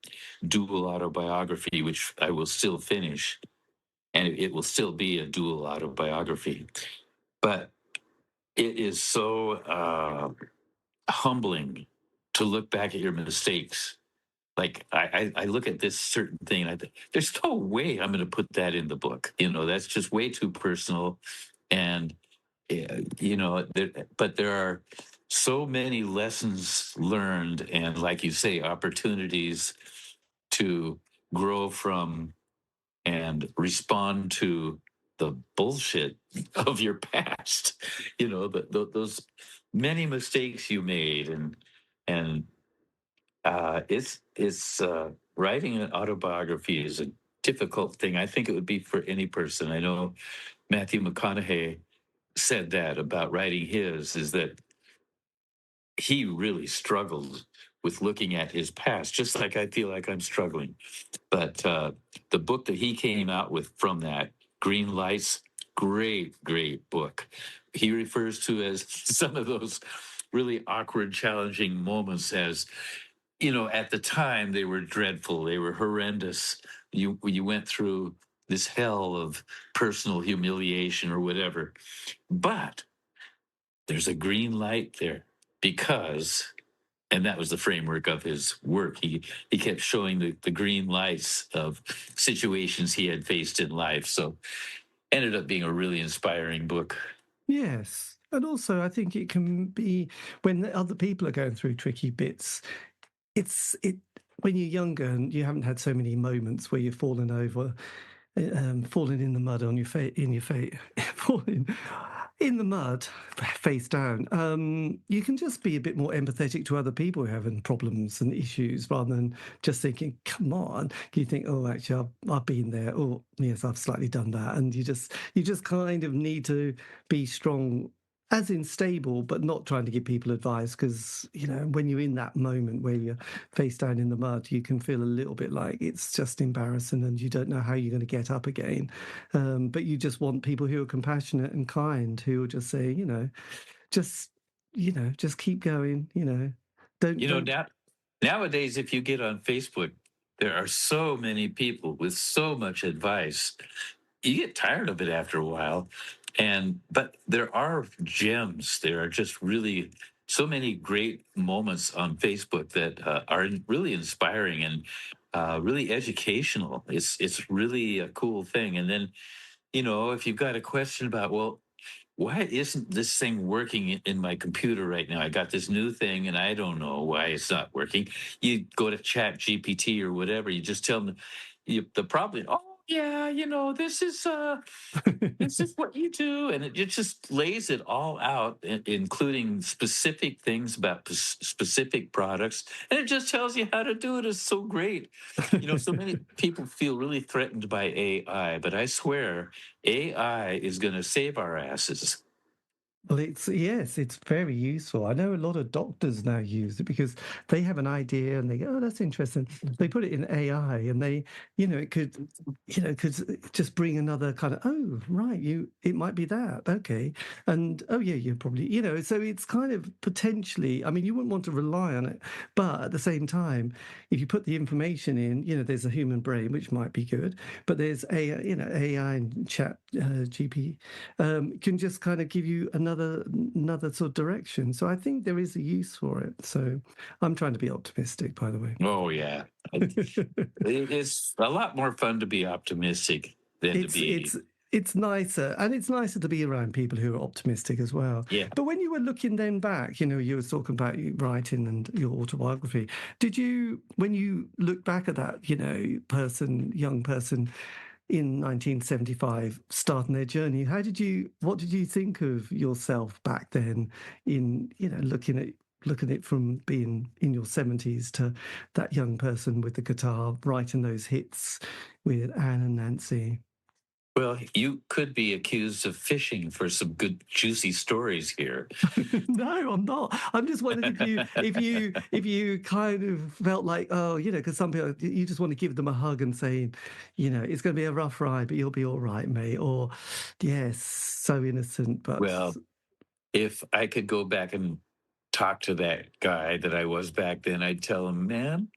dual autobiography, which I will still finish. And it will still be a dual autobiography. But it is so humbling to look back at your mistakes. Like I look at this certain thing and I think, there's no way I'm going to put that in the book. That's just way too personal. And, but there are so many lessons learned and, like you say, opportunities to grow from and respond to the bullshit of your past. Those many mistakes you made, and it's writing an autobiography is a difficult thing. I think it would be for any person. I know Matthew McConaughey said that about writing his, is that he really struggled with looking at his past, just like I feel like I'm struggling. But the book that he came out with from that, Green Lights, great book. He refers to as some of those really awkward, challenging moments as, at the time they were dreadful, they were horrendous. You went through this hell of personal humiliation or whatever. But there's a green light there because, and that was the framework of his work. He kept showing the green lights of situations he had faced in life. So ended up being a really inspiring book. Yes. And also, I think it can be when other people are going through tricky bits. When you're younger and you haven't had so many moments where you've fallen over, falling in the mud on your face, falling in the mud face down. You can just be a bit more empathetic to other people who are having problems and issues, rather than just thinking, "Come on." You think, "Oh, actually, I've been there. Oh, yes, I've slightly done that." And you just kind of need to be strong, as in stable, but not trying to give people advice, because when you're in that moment where you're face down in the mud, you can feel a little bit like it's just embarrassing and you don't know how you're going to get up again. But you just want people who are compassionate and kind, who will just say, just keep going. Don't. Nowadays, if you get on Facebook, there are so many people with so much advice. You get tired of it after a while. But there are gems. There are just really so many great moments on Facebook that are really inspiring and really educational. It's really a cool thing. And then, if you've got a question about, well, why isn't this thing working in my computer right now? I got this new thing and I don't know why it's not working. You go to Chat GPT or whatever. You just tell them the problem. Oh yeah, this is what you do, and it just lays it all out, including specific things about specific products, and it just tells you how to do it. It's so great. So many people feel really threatened by AI, but I swear AI is going to save our asses. Well, it's very useful. I know a lot of doctors now use it because they have an idea and they go, "Oh, that's interesting." They put it in AI, and it could just bring another kind of, "Oh, right, it might be that, okay," and "Oh, yeah, you're probably," so it's kind of potentially. I mean, you wouldn't want to rely on it, but at the same time, if you put the information in, there's a human brain which might be good, but there's AI and Chat GP can just kind of give you another sort of direction. So I think there is a use for it. So I'm trying to be optimistic, by the way. Oh yeah, it's a lot more fun to be optimistic than to be. It's nicer, and it's nicer to be around people who are optimistic as well. Yeah. But when you were looking then back, you were talking about writing and your autobiography. When you look back at that, young person in 1975 starting their journey, what did you think of yourself back then in, looking at it from being in your 70s to that young person with the guitar writing those hits with Anne and Nancy? Well, you could be accused of fishing for some good juicy stories here. No, I'm not. I'm just wondering if you kind of felt like, oh, because some people, you just want to give them a hug and say, it's going to be a rough ride, but you'll be all right, mate. Or, yes, so innocent, but Well, if I could go back and talk to that guy that I was back then, I'd tell him, man,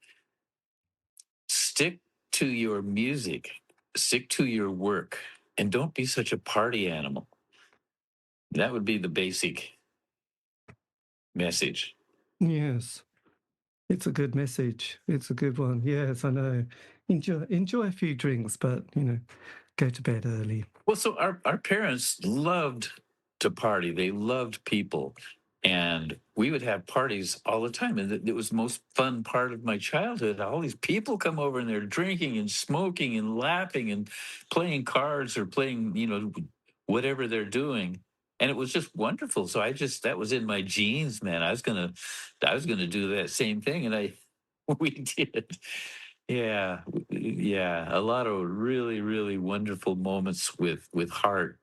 stick to your music, stick to your work, and don't be such a party animal. That would be the basic message. yes, it's a good message. It's a good one. Yes, I know. Enjoy a few drinks, but go to bed early. Well, so our parents loved to party. They loved people. And we would have parties all the time. And it was the most fun part of my childhood. All these people come over and they're drinking and smoking and laughing and playing cards or playing, whatever they're doing. And it was just wonderful. So that was in my genes, man. I was gonna do that same thing. And we did. Yeah, yeah, a lot of really, really wonderful moments with heart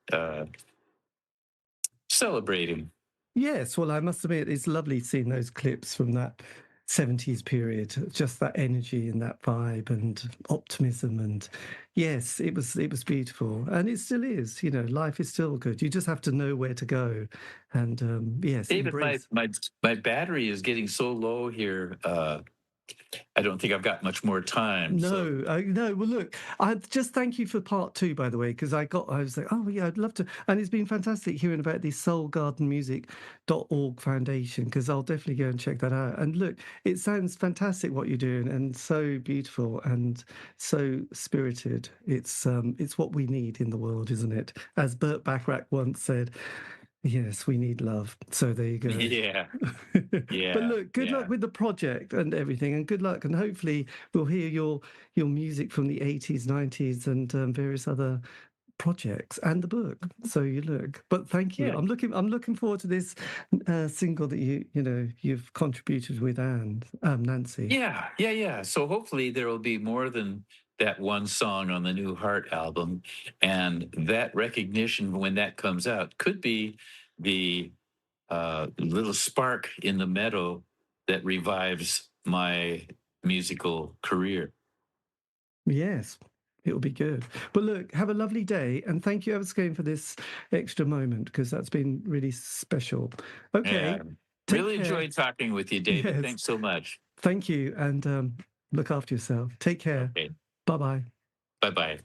celebrating. Yes, well, I must admit, it's lovely seeing those clips from that 70s period, just that energy and that vibe and optimism. And yes, it was beautiful. And it still is, life is still good. You just have to know where to go. And yes, David, embrace. my battery is getting so low here. I don't think I've got much more time. So No. Well, look, I just thank you for part two, by the way, because I was like, oh yeah, I'd love to, and it's been fantastic hearing about the soulgardenmusic.org foundation, because I'll definitely go and check that out. And look, it sounds fantastic what you're doing, and so beautiful and so spirited. It's what we need in the world, isn't it? As Burt Bacharach once said. Yes, we need love. So there you go. yeah, But yeah, look, good luck with the project and everything, and good luck. And hopefully, we'll hear your music from the 80s, 90s, and various other projects and the book. So you look. But thank you. yeah, I'm looking forward to this single that you've contributed with Nancy. yeah. So hopefully there will be more than that one song on the new Heart album, and that recognition when that comes out could be the little spark in the meadow that revives my musical career. Yes. It'll be good. But look, have a lovely day. And thank you ever so much for this extra moment, because that's been really special. Okay. Yeah, Take really care. enjoyed talking with you, David. Yes. Thanks so much. Thank you. And look after yourself. Take care. Okay. Bye bye. Bye bye.